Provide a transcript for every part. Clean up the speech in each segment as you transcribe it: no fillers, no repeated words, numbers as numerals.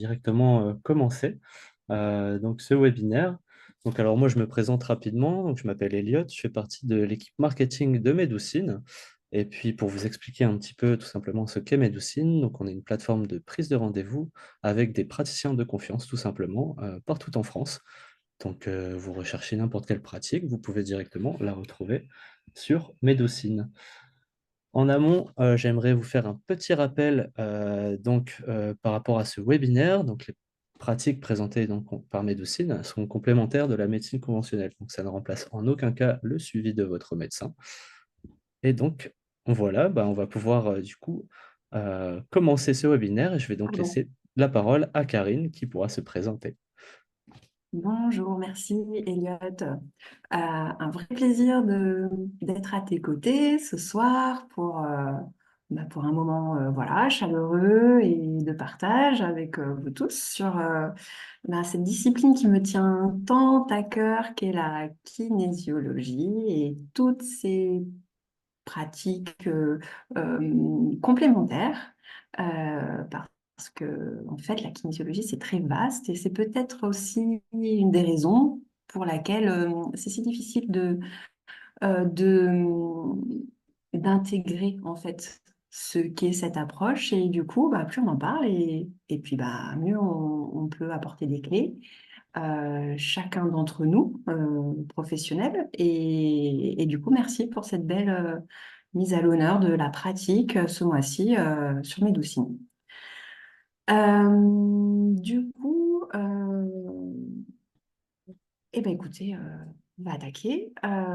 directement commencer donc ce webinaire. Donc alors moi je me présente rapidement, donc je m'appelle Elliot, je fais partie de l'équipe marketing de Medoucine. Et puis pour vous expliquer un petit peu tout simplement ce qu'est Medoucine, donc on est une plateforme de prise de rendez-vous avec des praticiens de confiance tout simplement partout en France. Donc vous recherchez n'importe quelle pratique, vous pouvez directement la retrouver sur Medoucine. En amont, j'aimerais vous faire un petit rappel par rapport à ce webinaire. Donc, les pratiques présentées par Medoucine sont complémentaires de la médecine conventionnelle. Donc, ça ne remplace en aucun cas le suivi de votre médecin. Et donc, voilà, on va pouvoir commencer ce webinaire et je vais donc Pardon. laisser la parole à Karine qui pourra se présenter. Bonjour, merci Elliot. Un vrai plaisir d'être à tes côtés ce soir pour un moment voilà, chaleureux et de partage avec vous tous sur cette discipline qui me tient tant à cœur qu'est la kinésiologie et toutes ces pratiques complémentaires, parce que en fait, la kinésiologie, c'est très vaste et c'est peut-être aussi une des raisons pour laquelle c'est si difficile d'intégrer en fait ce qu'est cette approche. Et du coup, plus on en parle et puis mieux on peut apporter des clés, chacun d'entre nous, professionnels. Et du coup, merci pour cette belle mise à l'honneur de la pratique ce mois-ci sur Médoucine. Du coup, écoutez, on va attaquer. À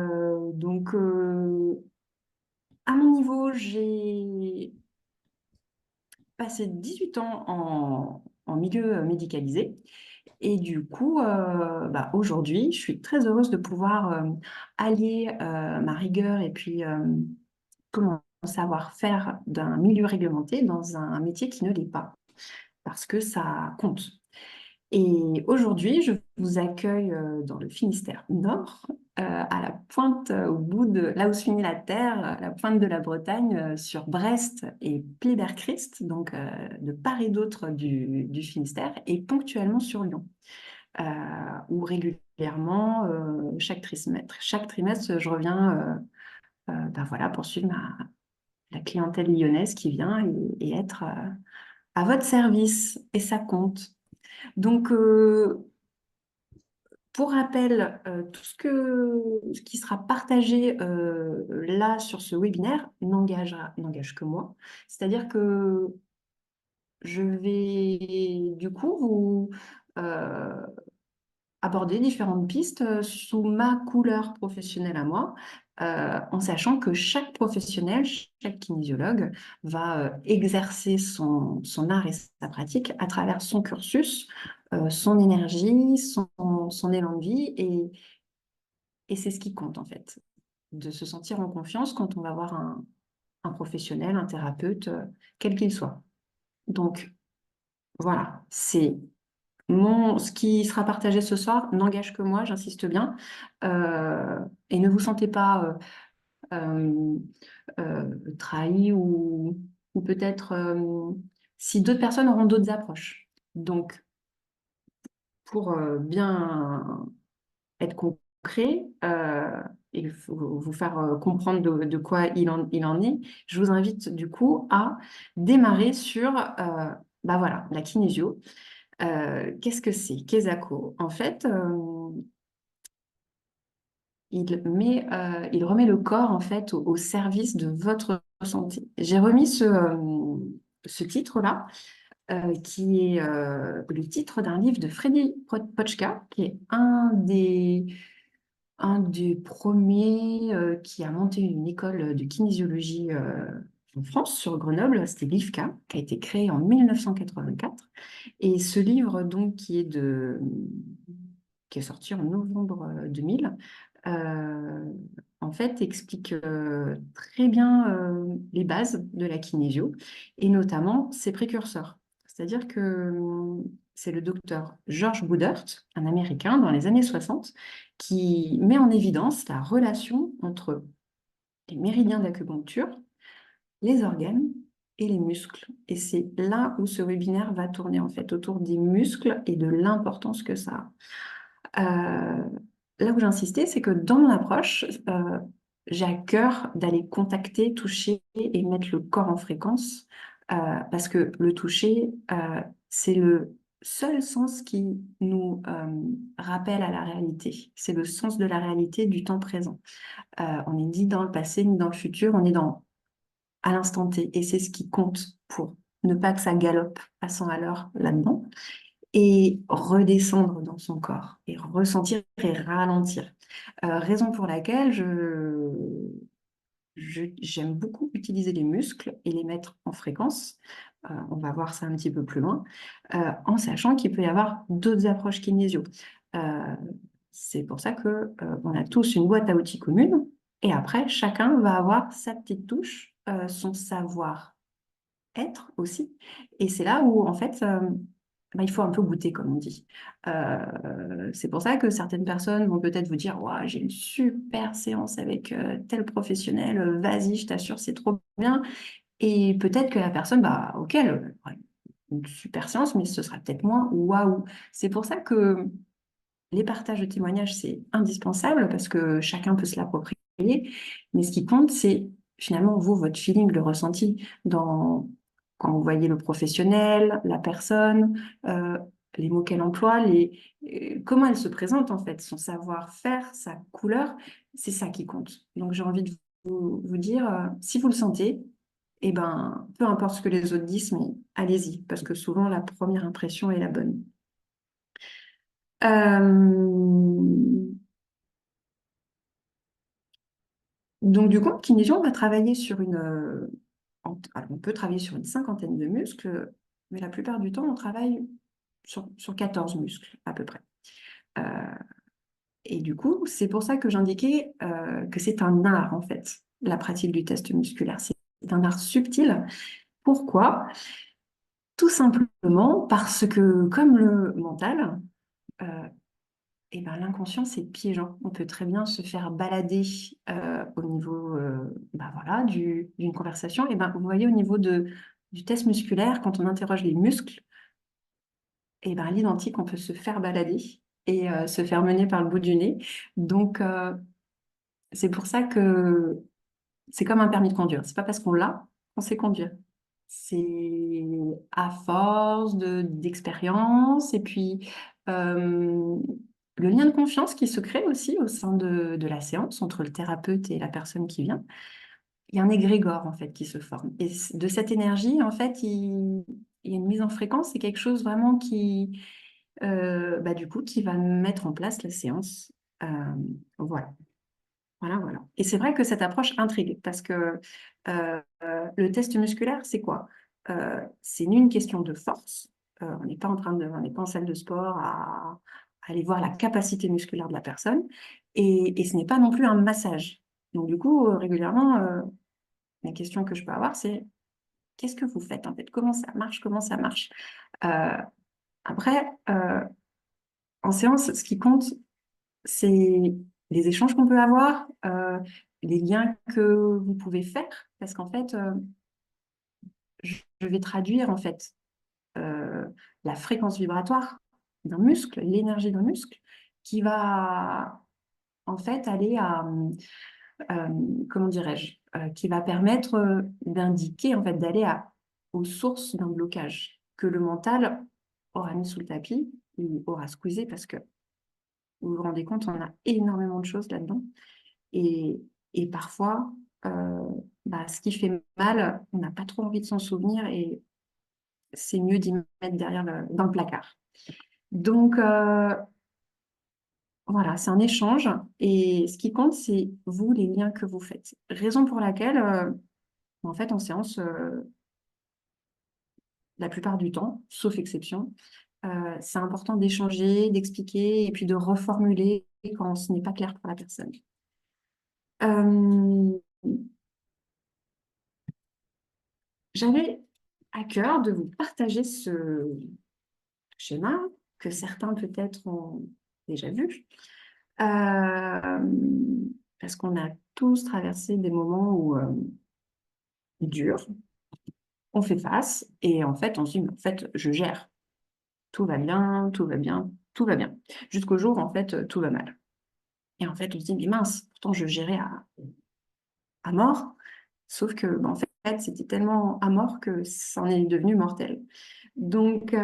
mon niveau, j'ai passé 18 ans en milieu médicalisé. Et du coup, aujourd'hui, je suis très heureuse de pouvoir allier ma rigueur et puis mon savoir-faire d'un milieu réglementé dans un métier qui ne l'est pas, parce que ça compte. Et aujourd'hui, je vous accueille dans le Finistère Nord, à la pointe, au bout de là où se finit la terre, à la pointe de la Bretagne, sur Brest et Pleyber-Christ, donc de part et d'autre du Finistère, et ponctuellement sur Lyon, euh, où régulièrement, chaque trimestre, je reviens voilà, pour suivre la clientèle lyonnaise qui vient et être à votre service, et ça compte. Donc, pour rappel, tout ce qui sera partagé là sur ce webinaire n'engage que moi. C'est-à-dire que je vais du coup vous aborder différentes pistes sous ma couleur professionnelle à moi, en sachant que chaque professionnel, chaque kinésiologue va exercer son art et sa pratique à travers son cursus, son énergie, son élan de vie, et c'est ce qui compte en fait, de se sentir en confiance quand on va voir un professionnel, un thérapeute, quel qu'il soit. Donc voilà, ce qui sera partagé ce soir n'engage que moi, j'insiste bien. Et ne vous sentez pas euh, trahi ou peut-être si d'autres personnes auront d'autres approches. Donc, pour bien être concret et vous faire comprendre de quoi il en est, je vous invite du coup à démarrer sur voilà, la kinésio. Qu'est-ce que c'est? Kesako. En fait, il remet le corps en fait au service de votre santé. J'ai remis ce titre-là, qui est le titre d'un livre de Freddy Pochka, qui est un des premiers qui a monté une école de kinésiologie en France, sur Grenoble. C'était l'IFCA, qui a été créé en 1984. Et ce livre, donc, qui est sorti en novembre 2000, euh, en fait, explique très bien les bases de la kinésio et notamment ses précurseurs. C'est-à-dire que c'est le docteur George Boudert, un Américain dans les années 60, qui met en évidence la relation entre les méridiens d'acupuncture, les organes et les muscles. Et c'est là où ce webinaire va tourner en fait, autour des muscles et de l'importance que ça a. Là où j'insistais, c'est que dans mon approche, j'ai à cœur d'aller contacter, toucher et mettre le corps en fréquence, parce que le toucher, c'est le seul sens qui nous rappelle à la réalité. C'est le sens de la réalité du temps présent. On n'est ni dans le passé ni dans le futur, on est à l'instant T. Et c'est ce qui compte pour ne pas que ça galope à 100 à l'heure là-dedans et redescendre dans son corps et ressentir et ralentir. Raison pour laquelle j'aime beaucoup utiliser les muscles et les mettre en fréquence. On va voir ça un petit peu plus loin, en sachant qu'il peut y avoir d'autres approches kinésio. Euh, c'est pour ça que on a tous une boîte à outils commune et après, chacun va avoir sa petite touche, son savoir-être aussi. Et c'est là où, en fait, bah, il faut un peu goûter, comme on dit. C'est pour ça que certaines personnes vont peut-être vous dire, ouah, j'ai une super séance avec tel professionnel, vas-y, je t'assure, c'est trop bien. Et peut-être que la personne, bah, ok, elle aura une super séance, mais ce sera peut-être moins waouh. C'est pour ça que les partages de témoignages, c'est indispensable parce que chacun peut se l'approprier. Mais ce qui compte, c'est finalement vous, votre feeling, le ressenti quand vous voyez le professionnel, la personne, les mots qu'elle emploie, comment elle se présente en fait, son savoir-faire, sa couleur, c'est ça qui compte. Donc j'ai envie de vous dire, si vous le sentez, eh ben, peu importe ce que les autres disent, mais allez-y, parce que souvent la première impression est la bonne. Euh, Donc, du coup, en kinésio, on va travailler sur alors, on peut travailler sur une cinquantaine de muscles, mais la plupart du temps, on travaille sur 14 muscles à peu près. Euh, et du coup, c'est pour ça que j'indiquais que c'est un art, en fait, la pratique du test musculaire. C'est un art subtil. Pourquoi? Tout simplement parce que, comme le mental, euh, eh ben, l'inconscient, c'est piégeant. On peut très bien se faire balader au niveau bah, voilà, d'une conversation. Et ben, vous voyez, au niveau du test musculaire, quand on interroge les muscles, et ben, à l'identique, on peut se faire balader et se faire mener par le bout du nez. Donc, c'est pour ça que c'est comme un permis de conduire. C'est pas parce qu'on l'a qu'on sait conduire. C'est à force d'expérience et puis euh, le lien de confiance qui se crée aussi au sein de la séance entre le thérapeute et la personne qui vient. Il y a un égrégore en fait qui se forme. Et de cette énergie, en fait, il y a une mise en fréquence. C'est quelque chose vraiment bah, du coup, qui va mettre en place la séance. Euh, voilà. Voilà, voilà. Et c'est vrai que cette approche intrigue parce que le test musculaire, c'est quoi? C'est ni une question de force. On n'est pas en salle de sport à aller voir la capacité musculaire de la personne. Et ce n'est pas non plus un massage. Donc, du coup, régulièrement, la question que je peux avoir, c'est qu'est-ce que vous faites en fait? Comment ça marche? Comment ça marche? Euh, après, en séance, ce qui compte, c'est les échanges qu'on peut avoir, les liens que vous pouvez faire, parce qu'en fait, je vais traduire en fait euh, la fréquence vibratoire d'un muscle, l'énergie d'un muscle, qui va en fait aller euh, comment dirais-je, qui va permettre d'indiquer en fait d'aller aux sources d'un blocage que le mental aura mis sous le tapis ou aura squeezé parce que vous vous rendez compte, on a énormément de choses là-dedans. Et, et parfois, euh, bah, ce qui fait mal, on n'a pas trop envie de s'en souvenir et c'est mieux d'y mettre derrière dans le placard. Donc, voilà, c'est un échange et ce qui compte, c'est vous, les liens que vous faites. Raison pour laquelle, en fait, en séance, la plupart du temps, sauf exception, c'est important d'échanger, d'expliquer et puis de reformuler quand ce n'est pas clair pour la personne. Euh, J'avais à cœur de vous partager ce schéma que certains peut-être ont déjà vu, euh, parce qu'on a tous traversé des moments durs on fait face et en fait, on se dit, mais en fait, je gère. Tout va bien, tout va bien, tout va bien. Jusqu'au jour, en fait, tout va mal. Et en fait, on se dit, mais mince, pourtant, je gérais à mort. Sauf que, ben, en fait, c'était tellement à mort que ça en est devenu mortel. Donc,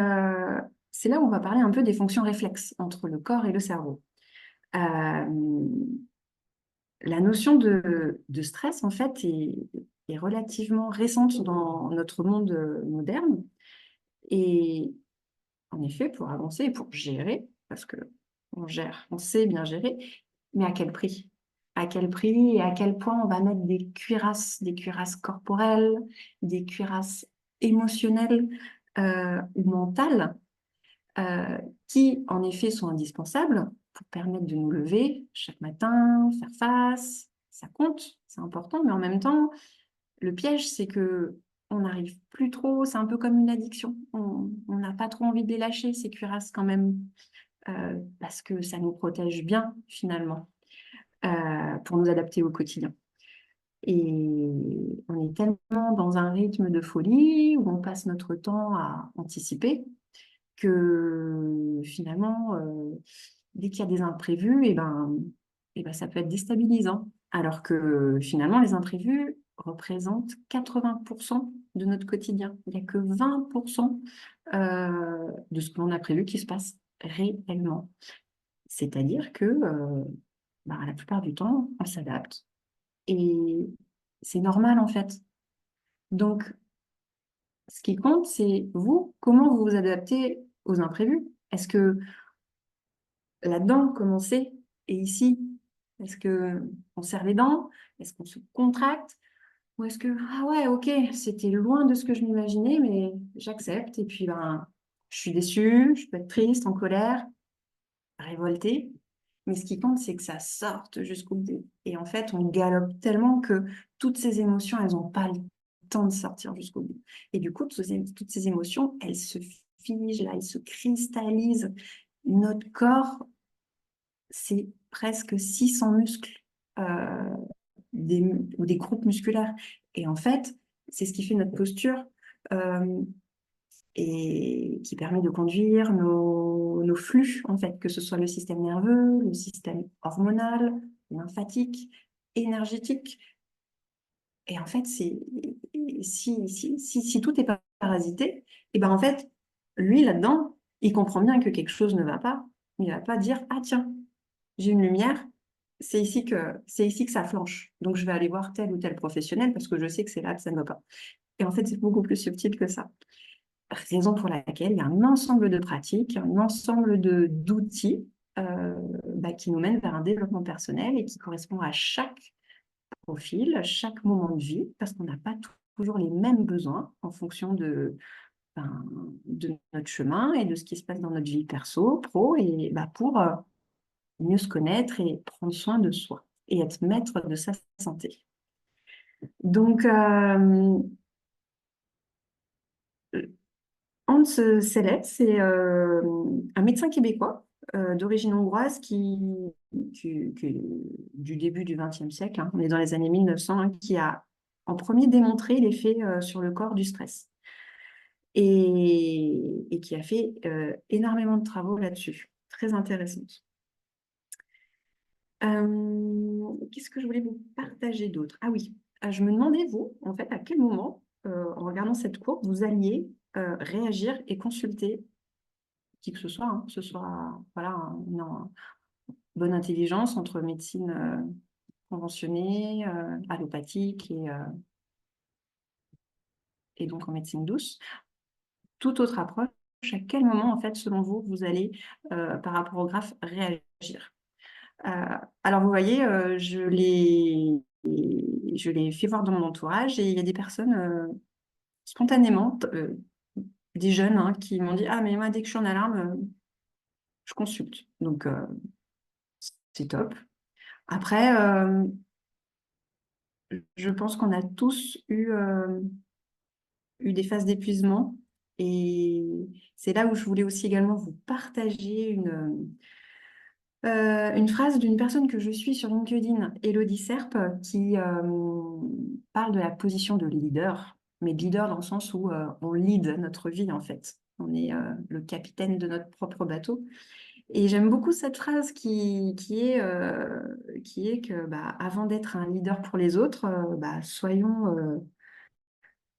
c'est là où on va parler un peu des fonctions réflexes entre le corps et le cerveau. Euh, la notion de stress, en fait, est relativement récente dans notre monde moderne. Et en effet, pour avancer et pour gérer, parce que on gère, on sait bien gérer, mais à quel prix? À quel prix et à quel point on va mettre des cuirasses corporelles, des cuirasses émotionnelles ou mentales, euh, qui en effet sont indispensables pour permettre de nous lever chaque matin, faire face. Ça compte, c'est important, mais en même temps, le piège, c'est que on n'arrive plus trop, c'est un peu comme une addiction. On n'a pas trop envie de les lâcher, ces cuirasses quand même, parce que ça nous protège bien finalement, pour nous adapter au quotidien. Et on est tellement dans un rythme de folie où on passe notre temps à anticiper que finalement, dès qu'il y a des imprévus, et ben, ça peut être déstabilisant. Alors que finalement, les imprévus représentent 80% de notre quotidien. Il n'y a que 20% de ce que l'on a prévu qui se passe réellement. C'est-à-dire que la plupart du temps, on s'adapte et c'est normal en fait. Donc, ce qui compte, c'est vous, comment vous vous adaptez aux imprévus. Est-ce que là-dedans, commencer et ici, est-ce que on serre les dents? Est-ce qu'on se contracte? Ou est-ce que, ah ouais, ok, c'était loin de ce que je m'imaginais, mais j'accepte. Et puis, ben, je suis déçue, je peux être triste, en colère, révoltée. Mais ce qui compte, c'est que ça sorte jusqu'au bout. Et en fait, on galope tellement que toutes ces émotions, elles n'ont pas le temps de sortir jusqu'au bout. Et du coup, toutes ces émotions, elles se figent, là, elles se cristallisent. Notre corps, c'est presque 600 muscles euh, ou des groupes musculaires. Et en fait, c'est ce qui fait notre posture euh, et qui permet de conduire nos flux, en fait, que ce soit le système nerveux, le système hormonal, lymphatique, énergétique. Et en fait, si tout est parasité, et ben en fait, lui, là-dedans, il comprend bien que quelque chose ne va pas. Il ne va pas dire, ah tiens, j'ai une lumière, c'est ici que ça flanche. Donc, je vais aller voir tel ou tel professionnel parce que je sais que c'est là que ça ne va pas. Et en fait, c'est beaucoup plus subtil que ça. Raison pour laquelle il y a un ensemble de pratiques, un ensemble d'outils qui nous mènent vers un développement personnel et qui correspond à chaque profil, à chaque moment de vie, parce qu'on n'a pas toujours les mêmes besoins en fonction ben, de notre chemin et de ce qui se passe dans notre vie perso, pro, et pour mieux se connaître et prendre soin de soi et être maître de sa santé. Donc, Hans Sellet, c'est un médecin québécois d'origine hongroise qui du début du XXe siècle, hein, on est dans les années 1900, hein, qui a en premier démontré l'effet sur le corps du stress et qui a fait énormément de travaux là-dessus, très intéressants. Qu'est-ce que je voulais vous partager d'autre? Ah oui, je me demandais, vous, en fait, à quel moment, en regardant cette courbe, vous alliez réagir et consulter qui que ce soit, hein, que ce soit voilà, une bonne intelligence entre médecine conventionnée, allopathique et donc en médecine douce. Toute autre approche, à quel moment, en fait, selon vous, vous allez, par rapport au graphe, réagir? Alors, vous voyez, je l'ai fait voir dans mon entourage et il y a des personnes spontanément, des jeunes hein, qui m'ont dit, ah, mais moi, dès que je suis en alarme, je consulte. Donc, c'est top. Après, je pense qu'on a tous eu des phases d'épuisement et c'est là où je voulais aussi également vous partager une phrase d'une personne que je suis sur LinkedIn, Elodie Serp, qui parle de la position de leader. mais leader dans le sens où on lead notre vie, en fait. On est le capitaine de notre propre bateau. Et j'aime beaucoup cette phrase qui est que bah, avant d'être un leader pour les autres, bah, soyons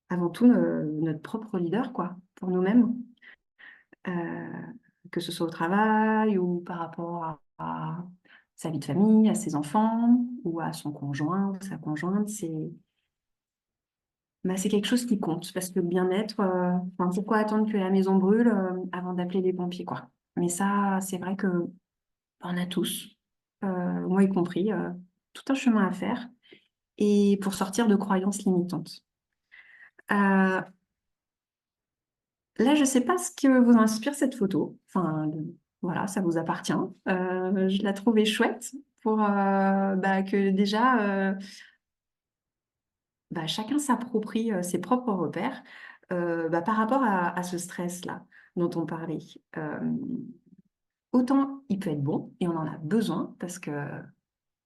avant tout notre propre leader, quoi, pour nous-mêmes. Que ce soit au travail ou par rapport à sa vie de famille, à ses enfants ou à son conjoint ou sa conjointe, c'est quelque chose qui compte parce que le bien-être, enfin, pourquoi attendre que la maison brûle avant d'appeler les pompiers, quoi. Mais ça, c'est vrai que on a tous, moi y compris, tout un chemin à faire et pour sortir de croyances limitantes. Euh, Là, je ne sais pas ce que vous inspire cette photo. Enfin, voilà, ça vous appartient. Je la trouvais chouette pour bah, que déjà bah, chacun s'approprie ses propres repères bah, par rapport à ce stress-là dont on parlait. Autant il peut être bon et on en a besoin parce que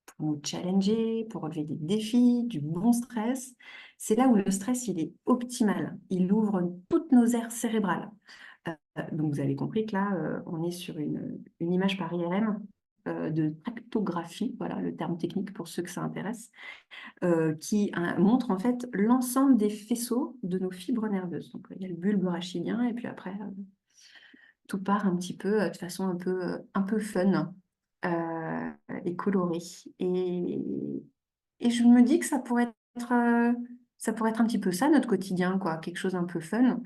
pour nous challenger, pour relever des défis, du bon stress, c'est là où le stress il est optimal. Il ouvre toutes nos aires cérébrales. Donc, vous avez compris que là, on est sur une image par IRM de tractographie, voilà le terme technique pour ceux que ça intéresse, qui montre en fait l'ensemble des faisceaux de nos fibres nerveuses. Donc, il y a le bulbe rachidien et puis après, tout part un petit peu de façon un peu fun et colorée. Et je me dis que ça pourrait être un petit peu ça, notre quotidien, quoi, quelque chose un peu fun.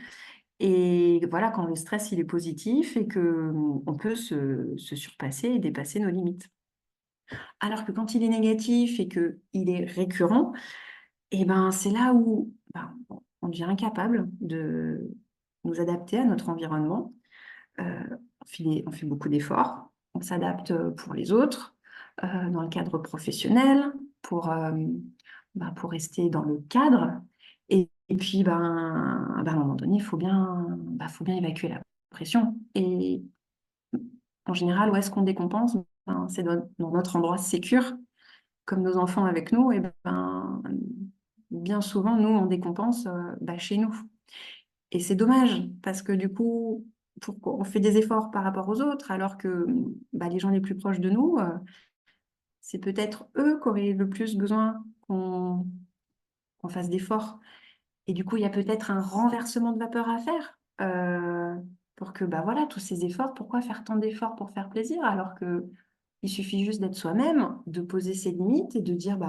Et voilà, quand le stress il est positif et que on peut se surpasser et dépasser nos limites. Alors que quand il est négatif et que il est récurrent, et ben c'est là où ben, on devient incapable de nous adapter à notre environnement. Euh, on fait beaucoup d'efforts, on s'adapte pour les autres, dans le cadre professionnel, pour rester dans le cadre. Et puis, à un moment donné, faut bien évacuer la pression. Et en général, où est-ce qu'on décompense? C'est dans notre endroit sécure, comme nos enfants avec nous. Et bien souvent, nous, on décompense chez nous. Et c'est dommage, parce que du coup, pourquoi on fait des efforts par rapport aux autres, alors que les gens les plus proches de nous, c'est peut-être eux qui auraient le plus besoin qu'on fasse d'efforts. Et du coup, il y a peut-être un renversement de vapeur à faire pour que, voilà, tous ces efforts, pourquoi faire tant d'efforts pour faire plaisir alors que il suffit juste d'être soi-même, de poser ses limites et de dire,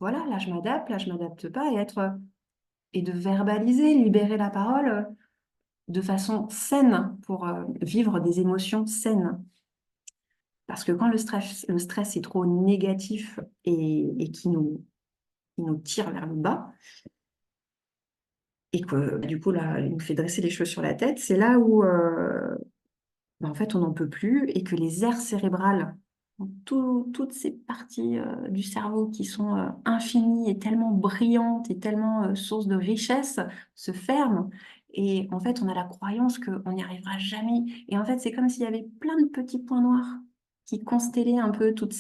voilà, là je m'adapte pas et de verbaliser, libérer la parole de façon saine pour vivre des émotions saines. Parce que quand le stress est trop négatif et qui nous tire vers le bas, et que du coup, là, il nous fait dresser les cheveux sur la tête, c'est là où en fait, on n'en peut plus et que les aires cérébrales, toutes ces parties du cerveau qui sont infinies et tellement brillantes et tellement sources de richesse se ferment. Et en fait, on a la croyance qu'on n'y arrivera jamais. Et en fait, c'est comme s'il y avait plein de petits points noirs qui constellaient un peu toute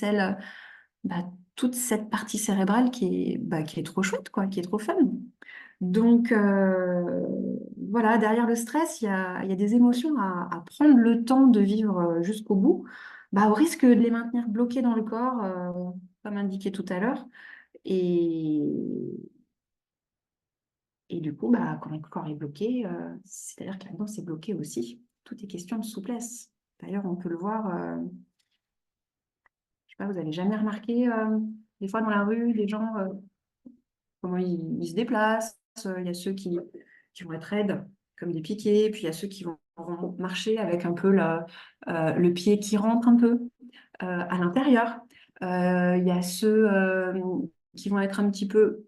cette partie cérébrale qui est trop chouette, quoi, qui est trop fun. Donc, voilà, derrière le stress, il y a des émotions à prendre le temps de vivre jusqu'au bout, au risque de les maintenir bloquées dans le corps, comme indiqué tout à l'heure. Et, et du coup, quand le corps est bloqué, c'est-à-dire que la danse est bloquée aussi. Tout est question de souplesse. D'ailleurs, on peut le voir, je sais pas, vous avez jamais remarqué, des fois dans la rue, les gens comment ils se déplacent. Il y a ceux qui vont être raides, comme des piquets, puis il y a ceux qui vont marcher avec un peu le pied qui rentre un peu à l'intérieur. Il y a ceux qui vont être un petit peu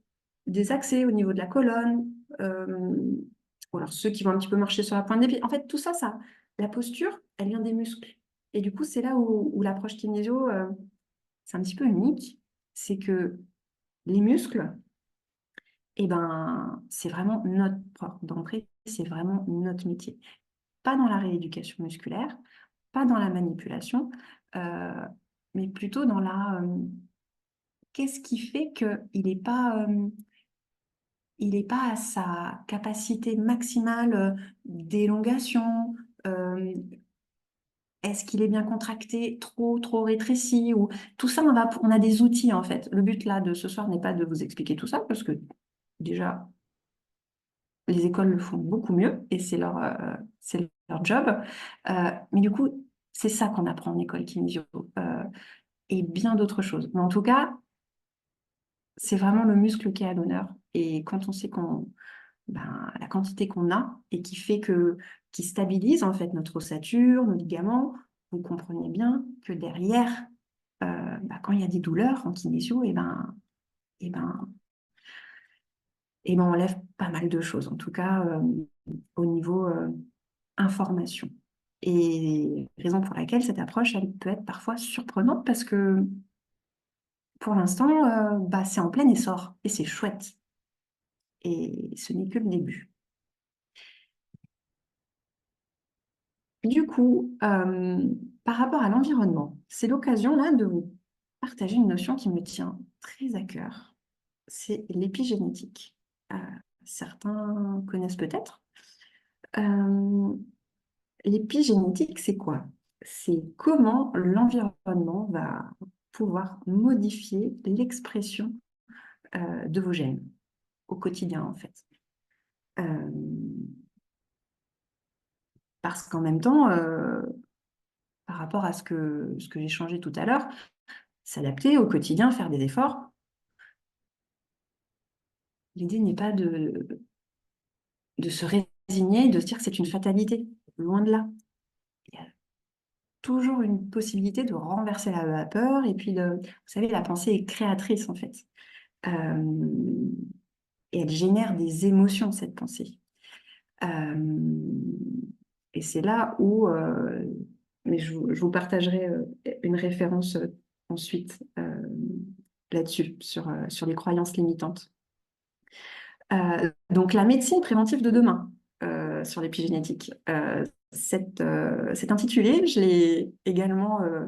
désaxés au niveau de la colonne, ou alors ceux qui vont un petit peu marcher sur la pointe des pieds. En fait, tout ça, la posture, elle vient des muscles. Et du coup, c'est là où l'approche kinésio, c'est un petit peu unique. C'est que les muscles, c'est vraiment notre porte d'entrée, c'est vraiment notre métier. Pas dans la rééducation musculaire, pas dans la manipulation, euh, mais plutôt dans qu'est-ce qui fait qu'il n'est pas, il n'est pas à sa capacité maximale d'élongation. euh, Est-ce qu'il est bien contracté, trop rétréci ou tout ça, on a des outils en fait. Le but là de ce soir n'est pas de vous expliquer tout ça parce que déjà les écoles le font beaucoup mieux et c'est leur job. Mais du coup, c'est ça qu'on apprend en école kinésio et bien d'autres choses. Mais en tout cas, c'est vraiment le muscle qui est à l'honneur. Et quand on sait la quantité qu'on a et qui stabilise en fait notre ossature, nos ligaments, vous comprenez bien que derrière, quand il y a des douleurs en kinésio, et ben, on enlève pas mal de choses, en tout cas au niveau information. Et raison pour laquelle cette approche, elle peut être parfois surprenante parce que pour l'instant, c'est en plein essor et c'est chouette. Et ce n'est que le début. Du coup, par rapport à l'environnement, c'est l'occasion là de vous partager une notion qui me tient très à cœur. C'est l'épigénétique. Euh, Certains connaissent peut-être. Euh, L'épigénétique, c'est quoi? C'est comment l'environnement va pouvoir modifier l'expression de vos gènes au quotidien, en fait. Euh, Parce qu'en même temps, par rapport à ce que j'ai changé tout à l'heure, s'adapter au quotidien, faire des efforts, l'idée n'est pas de se résigner, de se dire que c'est une fatalité. Loin de là. Il y a toujours une possibilité de renverser la vapeur et puis vous savez, la pensée est créatrice en fait. Euh, et elle génère des émotions, cette pensée. Euh, et c'est là où, mais je vous partagerai une référence ensuite là-dessus, sur les croyances limitantes. Donc, la médecine préventive de demain sur l'épigénétique. Cet intitulé, je l'ai également, euh,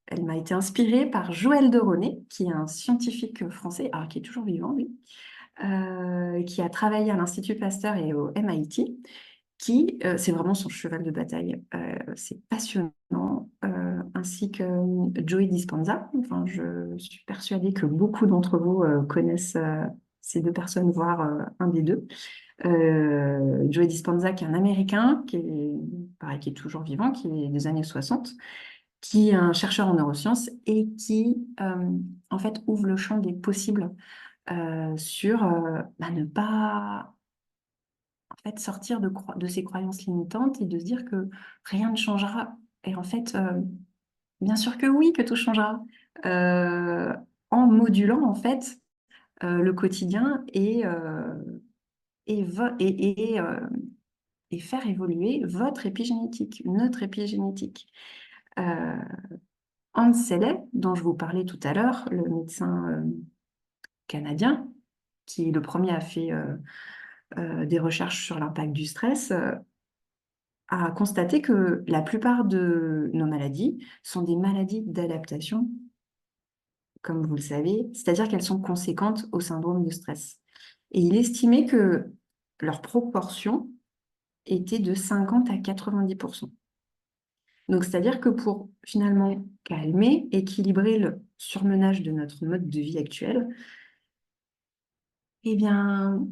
elle m'a été inspirée par Joël de René, qui est un scientifique français, alors qui est toujours vivant, lui, qui a travaillé à l'Institut Pasteur et au MIT, c'est vraiment son cheval de bataille. C'est passionnant, ainsi que Joey Dispenza. Enfin, je suis persuadée que beaucoup d'entre vous connaissent ces deux personnes, voire un des deux. Joey Dispenza, qui est un Américain, pareil, qui est toujours vivant, qui est des années 60, qui est un chercheur en neurosciences et qui, en fait, ouvre le champ des possibles sur ne pas en fait, sortir de ces croyances limitantes et de se dire que rien ne changera. Et en fait, bien sûr que oui, que tout changera. Euh, En modulant en fait le quotidien et, vo- et faire évoluer votre épigénétique, notre épigénétique. Euh, Hans Selye, dont je vous parlais tout à l'heure, le médecin canadien, qui le premier a fait des recherches sur l'impact du stress, a constaté que la plupart de nos maladies sont des maladies d'adaptation, comme vous le savez, c'est-à-dire qu'elles sont conséquentes au syndrome de stress. Et il estimait que leur proportion était de 50 à 90%. Donc, c'est-à-dire que pour finalement calmer, équilibrer le surmenage de notre mode de vie actuel, eh bien,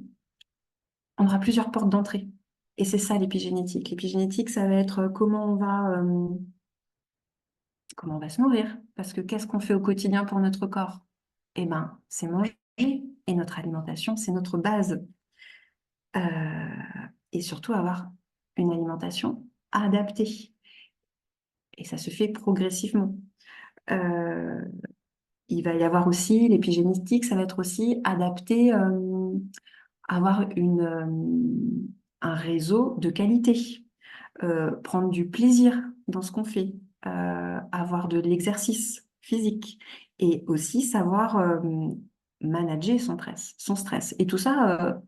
on aura plusieurs portes d'entrée. Et c'est ça l'épigénétique. L'épigénétique, ça va être comment on va se nourrir. Parce que qu'est-ce qu'on fait au quotidien pour notre corps? Eh bien, c'est manger. Et notre alimentation, c'est notre base. Et surtout avoir une alimentation adaptée. Et ça se fait progressivement. Euh, il va y avoir aussi l'épigénétique, ça va être aussi adapté, avoir un réseau de qualité, prendre du plaisir dans ce qu'on fait, avoir de l'exercice physique et aussi savoir manager son stress. Et tout ça,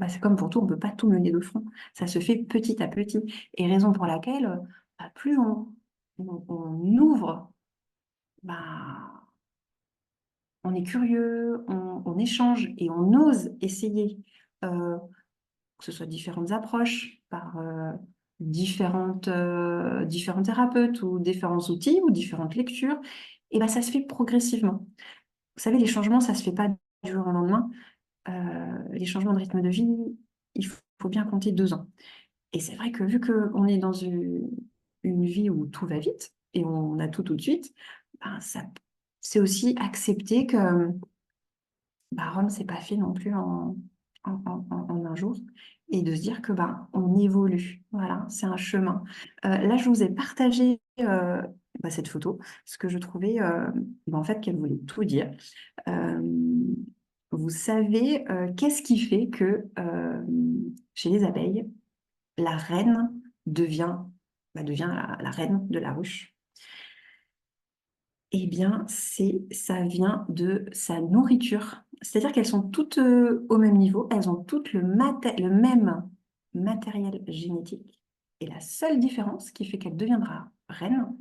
c'est comme pour tout, on ne peut pas tout mener de front. Ça se fait petit à petit. Et raison pour laquelle, plus on ouvre bah, on est curieux, on échange et on ose essayer, que ce soit différentes approches par différents thérapeutes ou différents outils ou différentes lectures, et ben, ça se fait progressivement. Vous savez, les changements, ça se fait pas du jour au lendemain. Les changements de rythme de vie, il faut bien compter 2 ans. Et c'est vrai que vu qu'on est dans une vie où tout va vite et on a tout de suite, ben c'est aussi accepter que bah, Rome, c'est pas fait non plus en un jour. Et de se dire que bah, on évolue. Voilà, c'est un chemin. Là, je vous ai partagé bah, cette photo, parce que je trouvais bah, en fait qu'elle voulait tout dire. Euh, Vous savez, qu'est-ce qui fait que chez les abeilles, la reine devient la reine de la ruche? Eh bien, ça vient de sa nourriture. C'est-à-dire qu'elles sont toutes au même niveau, elles ont toutes le même matériel génétique. Et la seule différence qui fait qu'elle deviendra reine,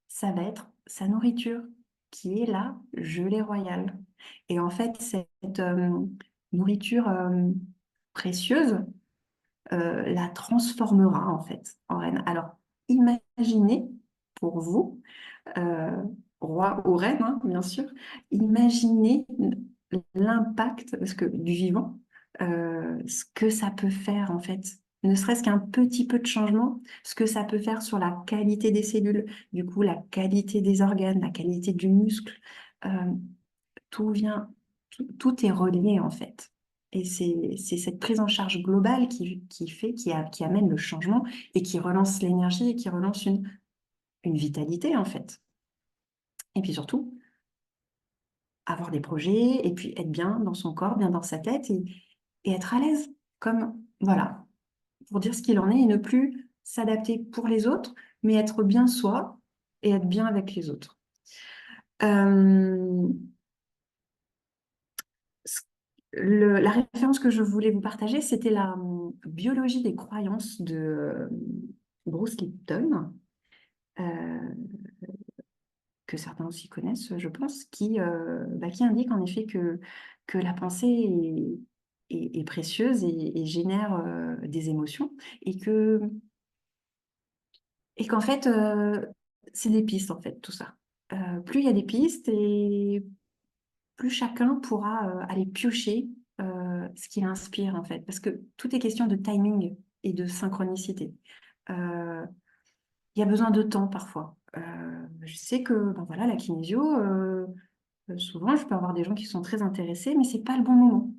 ça va être sa nourriture, qui est la gelée royale. Et en fait, cette nourriture précieuse la transformera en fait en reine. Alors, imaginez pour vous euh, roi ou reine, hein, bien sûr, imaginez l'impact parce que, du vivant, ce que ça peut faire en fait, ne serait-ce qu'un petit peu de changement, ce que ça peut faire sur la qualité des cellules, du coup la qualité des organes, la qualité du muscle, euh, tout vient, tout est relié en fait. Et c'est cette prise en charge globale qui fait, qui amène le changement et qui relance l'énergie et qui relance une vitalité en fait. Et puis surtout, avoir des projets et puis être bien dans son corps, bien dans sa tête et être à l'aise, comme, voilà, pour dire ce qu'il en est et ne plus s'adapter pour les autres, mais être bien soi et être bien avec les autres. Euh, la référence que je voulais vous partager, c'était la biologie des croyances de Bruce Lipton. Euh, que certains aussi connaissent, je pense, qui indique en effet que la pensée est précieuse et génère des émotions et et qu'en fait, c'est des pistes, en fait, tout ça. Plus il y a des pistes et plus chacun pourra aller piocher ce qui l'inspire, en fait, parce que tout est question de timing et de synchronicité. Euh, il y a besoin de temps parfois. Je sais que ben voilà, la kinésio, souvent, je peux avoir des gens qui sont très intéressés, mais c'est pas le bon moment.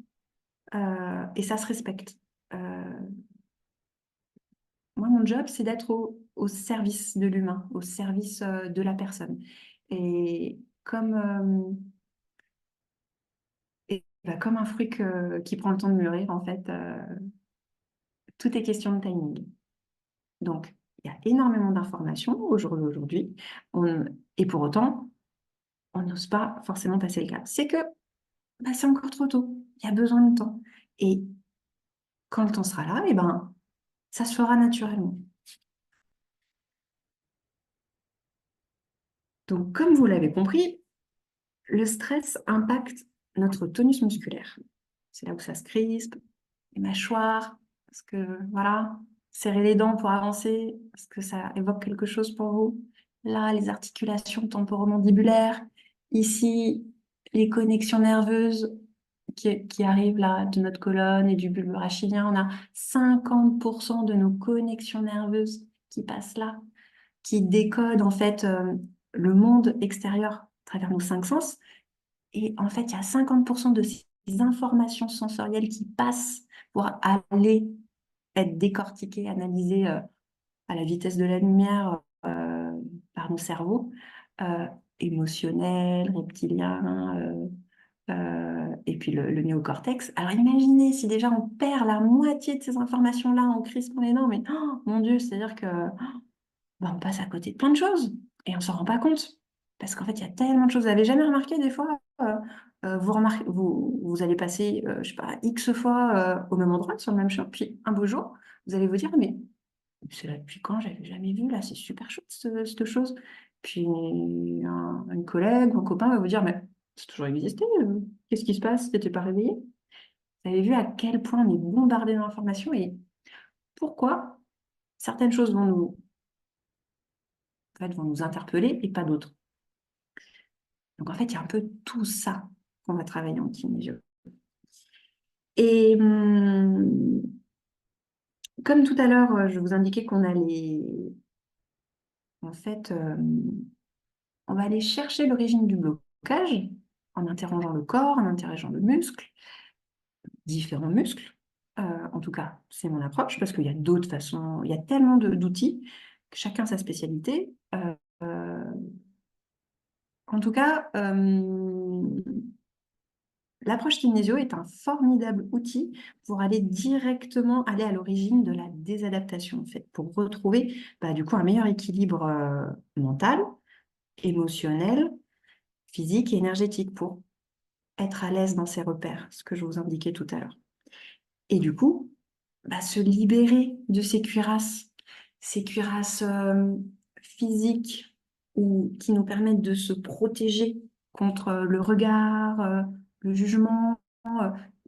Et ça se respecte. Euh, Moi, mon job, c'est d'être au service de l'humain, au service de la personne. Et comme un fruit qui prend le temps de mûrir, en fait, tout est question de timing. Donc, il y a énormément d'informations au jour d'aujourd'hui. Et pour autant, on n'ose pas forcément passer le cap. C'est que bah, c'est encore trop tôt. Il y a besoin de temps. Et quand le temps sera là, eh ben, ça se fera naturellement. Donc, comme vous l'avez compris, le stress impacte notre tonus musculaire. C'est là où ça se crispe, les mâchoires, parce que voilà, serrer les dents pour avancer, parce que ça évoque quelque chose pour vous. Là, les articulations temporomandibulaires. Ici, les connexions nerveuses qui arrivent là de notre colonne et du bulbe rachidien. On a 50% de nos connexions nerveuses qui passent là, qui décodent en fait le monde extérieur à travers nos 5 sens. Et en fait, il y a 50% de ces informations sensorielles qui passent pour aller être décortiquées, analysées à la vitesse de la lumière par nos cerveaux émotionnels, reptiliens, et puis le néocortex. Alors imaginez si déjà on perd la moitié de ces informations-là en crispant les dents, mais oh, mon Dieu, c'est-à-dire que bah, on passe à côté de plein de choses et on s'en rend pas compte. Parce qu'en fait, il y a tellement de choses. Vous n'avez jamais remarqué des fois, vous allez passer, je sais pas, X fois au même endroit, sur le même champ, puis un beau jour, vous allez vous dire, mais c'est là depuis quand? J'avais jamais vu, là, c'est super chouette, cette chose. Puis une collègue ou un copain va vous dire, mais C'est toujours existé. Qu'est-ce qui se passe? T'étais pas réveillé? Vous avez vu à quel point on est bombardé d'informations et pourquoi certaines choses vont nous interpeller et pas d'autres. Donc en fait, il y a un peu tout ça qu'on va travailler en kinésio. Et comme tout à l'heure, je vous indiquais qu'on allait, en fait, on va aller chercher l'origine du blocage en interrogeant le corps, en interrogeant le muscle, différents muscles. En tout cas, c'est mon approche parce qu'il y a d'autres façons, il y a tellement d'outils, chacun sa spécialité. En tout cas, l'approche kinésio est un formidable outil pour aller directement aller à l'origine de la désadaptation, en fait, pour retrouver du coup un meilleur équilibre mental, émotionnel, physique et énergétique pour être à l'aise dans ses repères, ce que je vous indiquais tout à l'heure. Et du coup, se libérer de ces cuirasses physiques ou qui nous permettent de se protéger contre le regard, le jugement,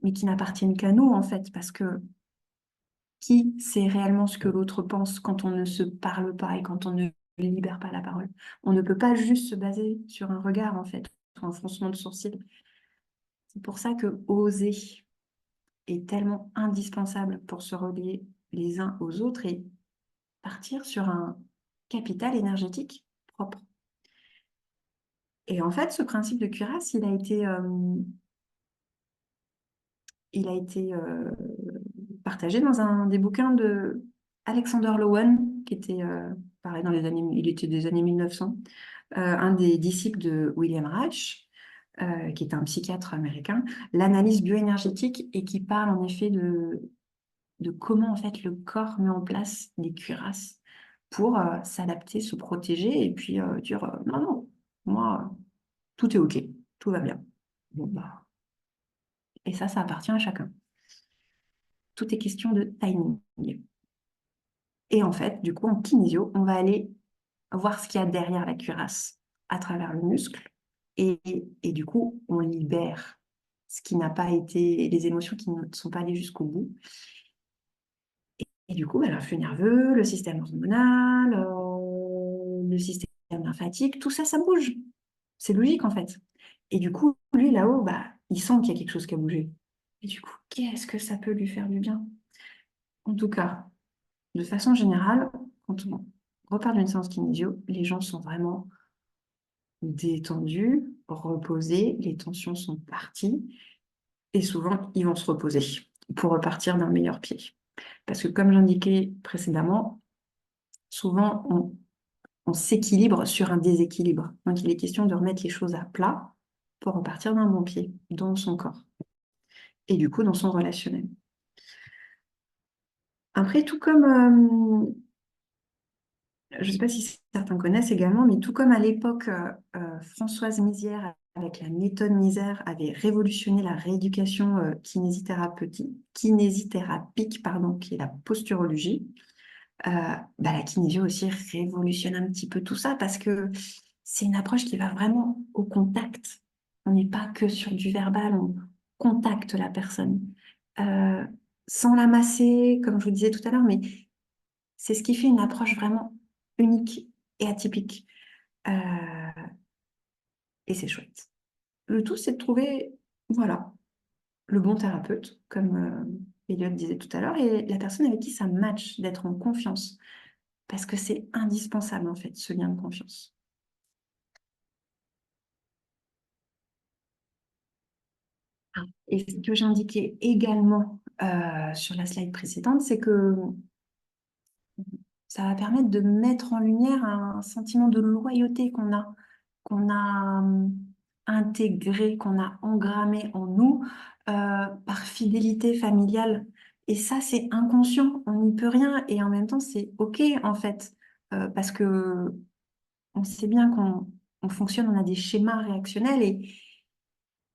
mais qui n'appartiennent qu'à nous en fait, parce que qui sait réellement ce que l'autre pense quand on ne se parle pas et quand on ne libère pas la parole? On ne peut pas juste se baser sur un regard en fait, sur un froncement de sourcil. C'est pour ça que oser est tellement indispensable pour se relier les uns aux autres et partir sur un capital énergétique propre. Et en fait, ce principe de cuirasse, il a été partagé dans un des bouquins de Alexander Lowen, qui était pareil dans les années, il était des années 1900, un des disciples de William Reich, qui est un psychiatre américain, l'analyse bioénergétique et qui parle en effet de comment en fait le corps met en place des cuirasses pour s'adapter, se protéger et puis dire non, non, moi, tout est OK, tout va bien. Bon, et ça appartient à chacun. Tout est question de timing. Et en fait, du coup, en kinésio, on va aller voir ce qu'il y a derrière la cuirasse à travers le muscle. Et du coup, on libère ce qui n'a pas été, les émotions qui ne sont pas allées jusqu'au bout. Et du coup, l'influx nerveux, le système hormonal, le système lymphatique, tout ça, ça bouge. C'est logique en fait. Et du coup, lui là-haut, il sent qu'il y a quelque chose qui a bougé. Et du coup, qu'est-ce que ça peut lui faire du bien? En tout cas, de façon générale, quand on repart d'une séance kinésio, les gens sont vraiment détendus, reposés, les tensions sont parties, et souvent, ils vont se reposer pour repartir d'un meilleur pied. Parce que comme j'indiquais précédemment, souvent, on s'équilibre sur un déséquilibre. Donc, il est question de remettre les choses à plat pour repartir d'un bon pied dans son corps et du coup dans son relationnel. Après, tout comme, je ne sais pas si certains connaissent également, mais tout comme à l'époque, Françoise Mézières, avec la méthode Mézières, avait révolutionné la rééducation kinésithérapique, pardon, qui est la posturologie. La kinésio aussi révolutionne un petit peu tout ça parce que c'est une approche qui va vraiment au contact. On n'est pas que sur du verbal, on contacte la personne. Euh, Sans la masser, comme je vous disais tout à l'heure, mais c'est ce qui fait une approche vraiment unique et atypique. Euh, et c'est chouette. Le tout, c'est de trouver, voilà, le bon thérapeute, comme Elliot disait tout à l'heure, et la personne avec qui ça match, d'être en confiance. Parce que c'est indispensable, en fait, ce lien de confiance. Et ce que j'indiquais également sur la slide précédente, c'est que ça va permettre de mettre en lumière un sentiment de loyauté qu'on a intégré, qu'on a engrammé en nous par fidélité familiale. Et ça, c'est inconscient, on n'y peut rien. Et en même temps, c'est OK, en fait, parce que on sait bien qu'on fonctionne, on a des schémas réactionnels et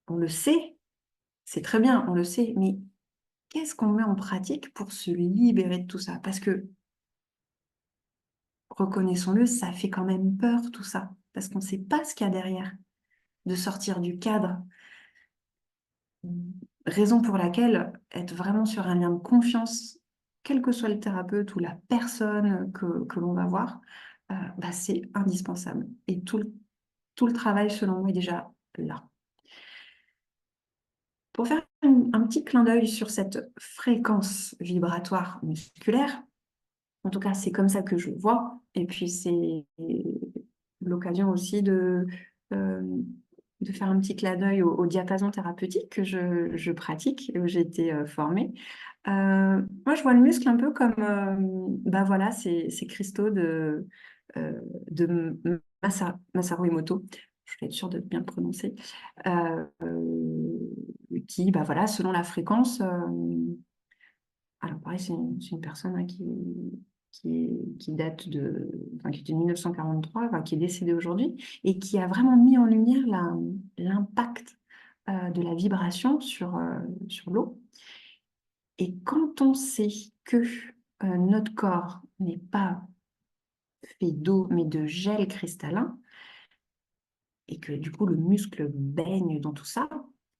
on le sait, c'est très bien, on le sait, mais qu'est-ce qu'on met en pratique pour se libérer de tout ça? Parce que, reconnaissons-le, ça fait quand même peur tout ça, parce qu'on ne sait pas ce qu'il y a derrière. de sortir du cadre. Raison pour laquelle être vraiment sur un lien de confiance, quel que soit le thérapeute ou la personne que l'on va voir, bah, c'est indispensable. Et tout le travail, selon moi, est déjà là. Pour faire un petit clin d'œil sur cette fréquence vibratoire musculaire, en tout cas, c'est comme ça que je le vois. Et puis, c'est l'occasion aussi euh, de faire un petit clin d'œil au diapason thérapeutique que je pratique et où j'ai été formée. Moi, je vois le muscle un peu comme bah voilà, ces cristaux de Masaru Emoto. Je vais être sûre de bien le prononcer. Qui, bah voilà, selon la fréquence, alors pareil, c'est une personne hein, qui date enfin, qui était de 1943, enfin, qui est décédée aujourd'hui, et qui a vraiment mis en lumière l'impact de la vibration sur l'eau. Et quand on sait que notre corps n'est pas fait d'eau, mais de gel cristallin, et que du coup le muscle baigne dans tout ça,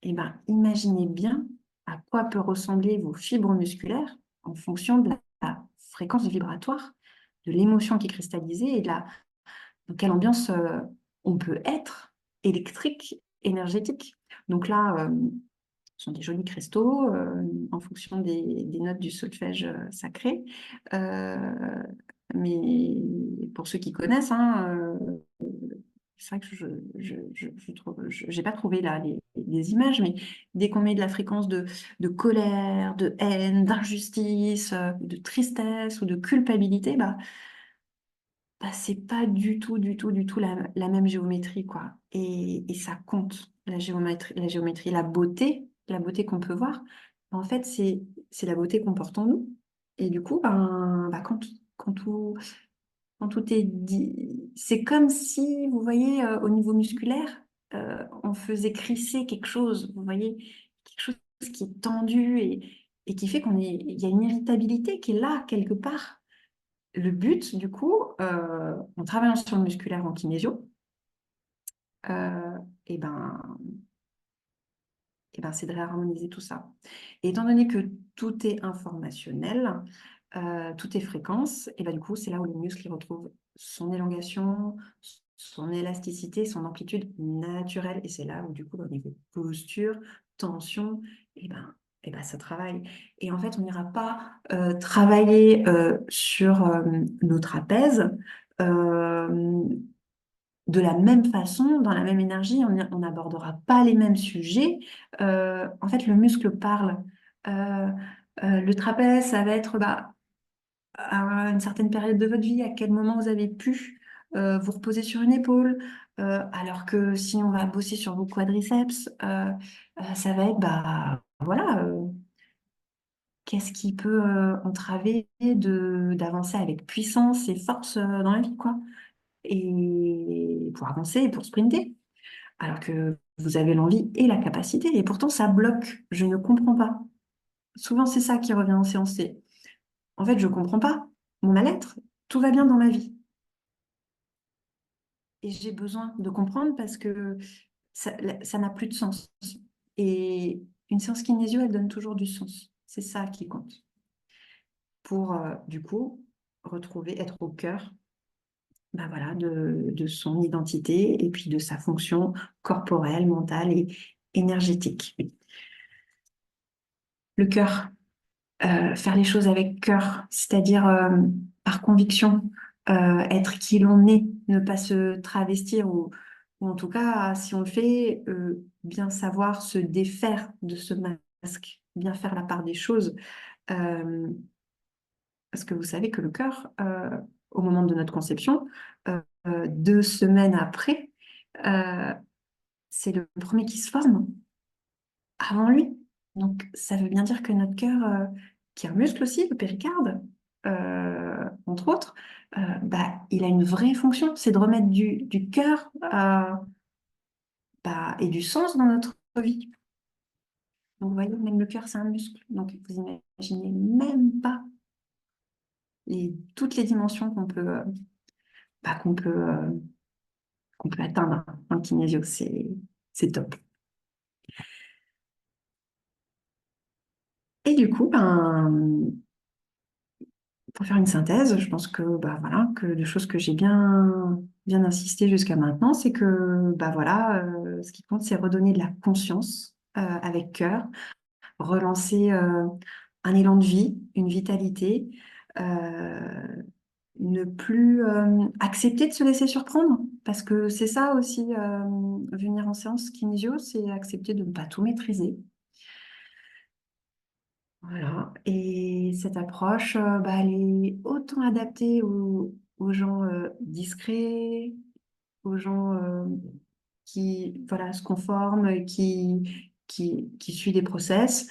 et ben, imaginez bien à quoi peut ressembler vos fibres musculaires en fonction de la fréquence vibratoire, de l'émotion qui est cristallisée et dans quelle ambiance on peut être électrique, énergétique. Donc là, ce sont des jolis cristaux en fonction des notes du solfège sacré. Euh, mais pour ceux qui connaissent, hein, c'est vrai que j'ai pas trouvé là les images, mais dès qu'on met de la fréquence de colère, de haine, d'injustice, de tristesse ou de culpabilité, bah, c'est pas du tout la même géométrie, quoi. Et ça compte, la beauté qu'on peut voir, en fait, c'est la beauté qu'on porte en nous. Et du coup, quand tout, quand tout est dit, c'est comme si, vous voyez, au niveau musculaire, on faisait crisser quelque chose, vous voyez, quelque chose qui est tendu et qui fait il y a une irritabilité qui est là, quelque part. Le but, du coup, en travaillant sur le musculaire en kinésio, euh, et ben, c'est de réharmoniser tout ça. Et étant donné que tout est informationnel, tout est fréquence, et ben, du coup, c'est là où le muscle il retrouve son élongation, son élasticité, son amplitude naturelle. Et c'est là où, du coup, au niveau posture, tension, ça travaille. Et en fait, on n'ira pas travailler sur nos trapèzes. euh, de la même façon, dans la même énergie, on n'abordera pas les mêmes sujets. En fait, le muscle parle. Euh, le trapèze, ça va être à une certaine période de votre vie, à quel moment vous avez pu vous reposer sur une épaule. Alors que si on va bosser sur vos quadriceps, ça va être, voilà, qu'est-ce qui peut entraver d'avancer avec puissance et force dans la vie, quoi. Et pour avancer et pour sprinter alors que vous avez l'envie et la capacité, et pourtant ça bloque. Je ne comprends pas. Souvent, c'est ça qui revient en séance. En fait, je ne comprends pas mon mal-être. Tout va bien dans ma vie. Et j'ai besoin de comprendre parce que ça n'a plus de sens. Et une séance kinésio, elle donne toujours du sens. C'est ça qui compte. Pour, du coup, retrouver, être au cœur voilà, de son identité et puis de sa fonction corporelle, mentale et énergétique. Le cœur, faire les choses avec cœur, c'est-à-dire par conviction, être qui l'on est, ne pas se travestir ou en tout cas, si on le fait, bien savoir se défaire de ce masque, bien faire la part des choses. Euh, Parce que vous savez que le cœur, au moment de notre conception, 2 semaines après, euh, c'est le premier qui se forme avant lui. Donc, ça veut bien dire que notre cœur, qui est un muscle aussi, le péricarde, entre autres, il a une vraie fonction, c'est de remettre du cœur et du sens dans notre vie. Donc, vous voyez, même le cœur, c'est un muscle. Donc, vous imaginez même pas toutes les dimensions qu'on peut qu'on peut atteindre en kinésio. C'est top. Et du coup, pour faire une synthèse, je pense que, bah, voilà, que des choses que j'ai bien insisté jusqu'à maintenant, c'est que bah, voilà, ce qui compte, c'est redonner de la conscience avec cœur, relancer un élan de vie, une vitalité, euh, ne plus accepter de se laisser surprendre, parce que c'est ça aussi, venir en séance kinésio, c'est accepter de ne pas tout maîtriser. Voilà. Et cette approche, bah, elle est autant adaptée aux gens discrets, aux gens qui voilà, se conforment, qui suivent des process,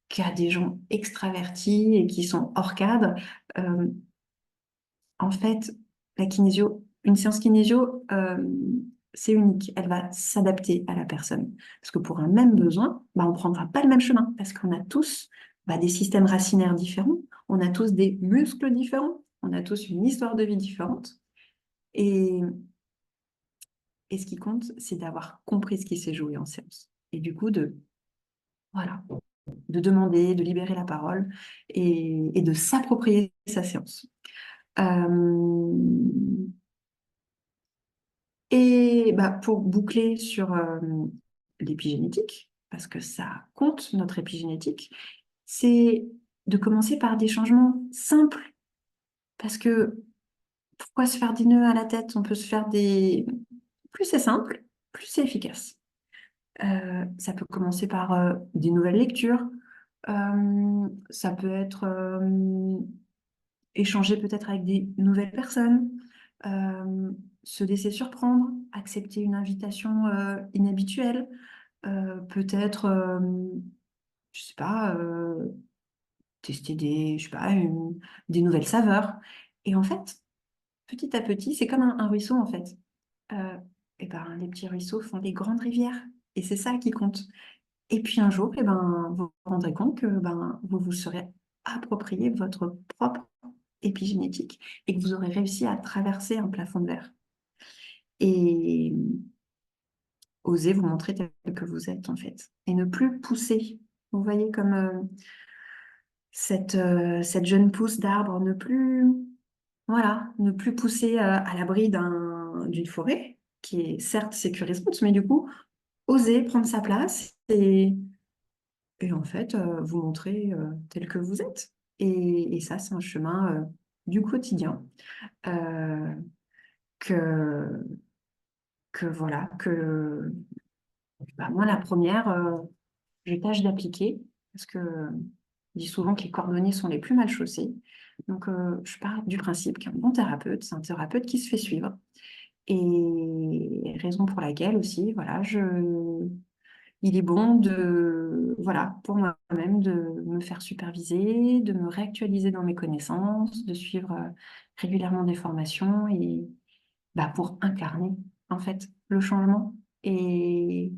qu'à des gens extravertis et qui sont hors cadre. Euh, En fait, la kinésio, une séance kinésio, c'est unique. Elle va s'adapter à la personne. Parce que pour un même besoin, bah, on ne prendra pas le même chemin. Parce qu'on a tous bah, des systèmes racinaires différents. On a tous des muscles différents. On a tous une histoire de vie différente. Et, et ce qui compte, c'est d'avoir compris ce qui s'est joué en séance. Et du coup, voilà, de demander, de libérer la parole et de s'approprier sa séance. Euh, Et bah, pour boucler sur l'épigénétique, parce que ça compte, notre épigénétique, c'est de commencer par des changements simples. Parce que pourquoi se faire des nœuds à la tête? On peut se faire des... Plus c'est simple, plus c'est efficace. Ça peut commencer par des nouvelles lectures. Ça peut être échanger peut-être avec des nouvelles personnes, euh, se laisser surprendre, accepter une invitation inhabituelle, peut-être, je sais pas, tester je sais pas, des nouvelles saveurs. Et en fait, petit à petit, c'est comme un ruisseau en fait. Euh, et ben, les petits ruisseaux font des grandes rivières. Et c'est ça qui compte. Et puis un jour, vous vous rendrez compte que vous vous serez approprié votre propre épigénétique et que vous aurez réussi à traverser un plafond de verre et oser vous montrer tel que vous êtes en fait et ne plus pousser. Vous voyez comme cette jeune pousse d'arbre, voilà, ne plus pousser à l'abri d'une forêt qui est certes sécurisante, mais du coup, oser prendre sa place et en fait vous montrer tel que vous êtes. Et ça, c'est un chemin du quotidien euh, que, que voilà, que bah, moi, la première, je tâche d'appliquer parce que je dis souvent que les cordonniers sont les plus mal chaussés. Donc, je pars du principe qu'un bon thérapeute, c'est un thérapeute qui se fait suivre. Et raison pour laquelle aussi, voilà, il est bon voilà, pour moi-même de me faire superviser, de me réactualiser dans mes connaissances, de suivre régulièrement des formations et bah, pour incarner en fait le changement et,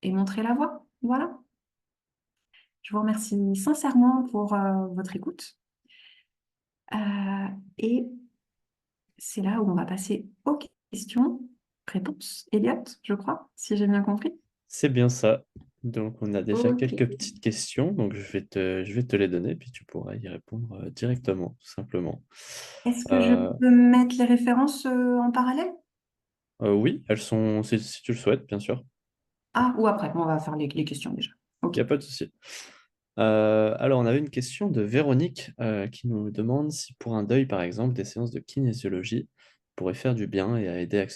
et montrer la voie. Voilà. Je vous remercie sincèrement pour votre écoute. Euh, et c'est là où on va passer aux questions-réponses. Elliot, je crois, si j'ai bien compris. C'est bien ça. Donc, on a déjà Ok. quelques petites questions, donc je vais te les donner, puis tu pourras y répondre directement, tout simplement. Est-ce que je Euh, peux mettre les références en parallèle? oui, elles sont, si tu le souhaites, bien sûr, Ah, ou après, on va faire les questions déjà. il Ok. n'y a pas de souci. Alors, on avait une question de Véronique qui nous demande si pour un deuil, par exemple, des séances de kinésiologie pourraient faire du bien et à aider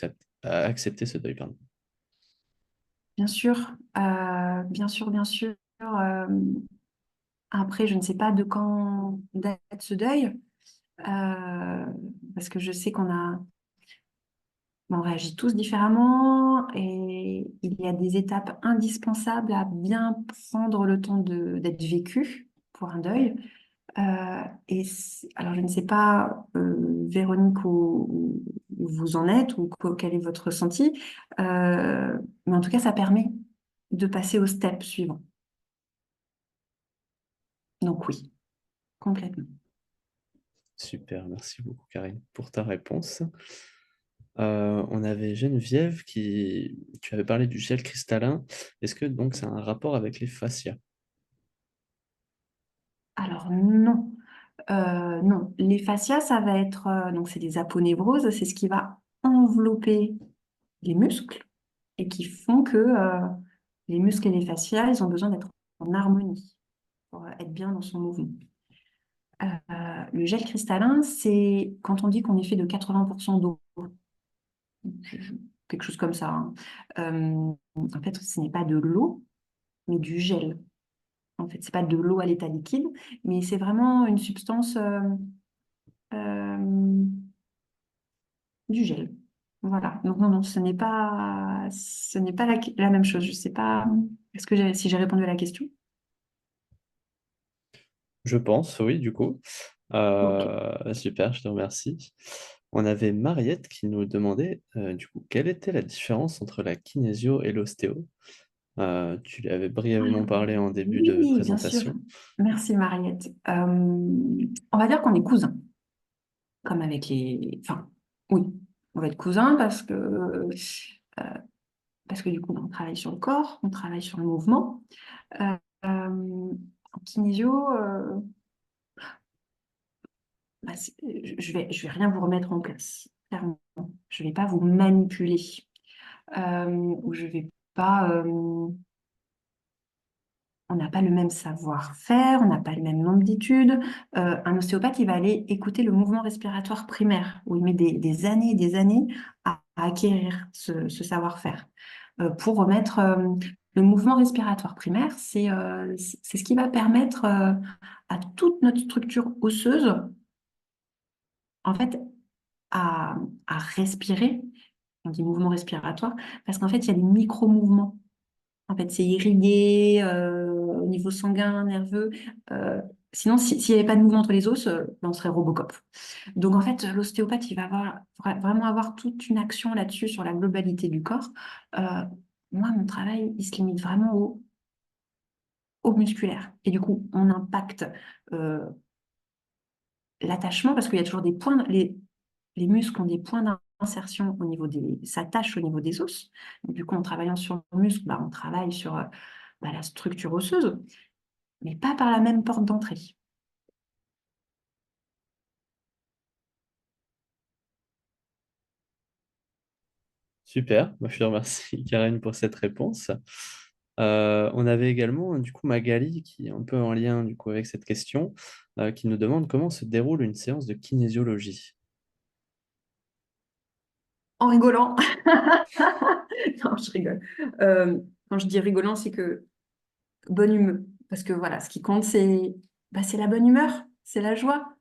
à accepter ce deuil, pardon. Bien sûr, bien sûr, bien sûr. Après, je ne sais pas de quand date ce deuil, parce que je sais on réagit tous différemment et il y a des étapes indispensables à bien prendre le temps d'être vécu pour un deuil. Alors, je ne sais pas, Véronique, où vous en êtes ou quel est votre ressenti, mais en tout cas, ça permet de passer au step suivant. Donc oui, complètement. Super, merci beaucoup, Karine, pour ta réponse. On avait Geneviève qui tu avais parlé du gel cristallin. Est-ce que donc c'est un rapport avec les fascias? Alors non. Non, les fascias, ça va être, donc c'est des aponevroses, c'est ce qui va envelopper les muscles et qui font que les muscles et les fascias, ils ont besoin d'être en harmonie pour être bien dans son mouvement. Le gel cristallin, c'est quand on dit qu'on est fait de 80% d'eau, quelque chose comme ça, hein. En fait, ce n'est pas de l'eau, mais du gel. En fait, c'est pas de l'eau à l'état liquide, mais c'est vraiment une substance euh, du gel. Voilà. Donc non, non, ce n'est pas la même chose. Je sais pas, si j'ai répondu à la question? Je pense, oui, du coup. Ok. Super, je te remercie. On avait Mariette qui nous demandait du coup quelle était la différence entre la kinésio et l'ostéo. Tu lui avais brièvement Alors, parlé en début de oui, bien sûr. présentation. Merci Mariette. On va dire qu'on est cousins, comme avec les. Enfin, oui, on va être cousins parce que du coup, on travaille sur le corps, on travaille sur le mouvement. Euh, en kinésio, bah, je vais rien vous remettre en place, clairement. Je vais pas vous manipuler. Ou je vais pas. On n'a pas le même savoir-faire, on n'a pas le même nombre d'études. Un ostéopathe, il va aller écouter le mouvement respiratoire primaire, où il met des années et des années à acquérir ce savoir-faire. Pour remettre le mouvement respiratoire primaire, c'est ce qui va permettre à toute notre structure osseuse, en fait, à, à respirer. On dit mouvement respiratoire, parce qu'en fait, il y a des micro-mouvements. En fait, c'est irrigué au niveau sanguin, nerveux. Euh, Sinon, s'il n'y avait pas de mouvement entre les os, ben, on serait Robocop. Donc, en fait, l'ostéopathe, il va vraiment avoir toute une action là-dessus sur la globalité du corps. Euh, Moi, mon travail, il se limite vraiment au musculaire. Et du coup, on impacte euh, l'attachement parce qu'il y a toujours des points. Les muscles ont des points d'insertion au niveau s'attachent au niveau des os. Donc, du coup, en travaillant sur le muscle, bah, on travaille sur la structure osseuse, mais pas par la même porte d'entrée. Super, moi, je te remercie Karen pour cette réponse. On avait également du coup Magali qui est un peu en lien du coup avec cette question, qui nous demande comment se déroule une séance de kinésiologie. En rigolant. Non, je rigole. Quand je dis rigolant, c'est que bonne humeur. Parce que voilà, ce qui compte, c'est la bonne humeur, c'est la joie.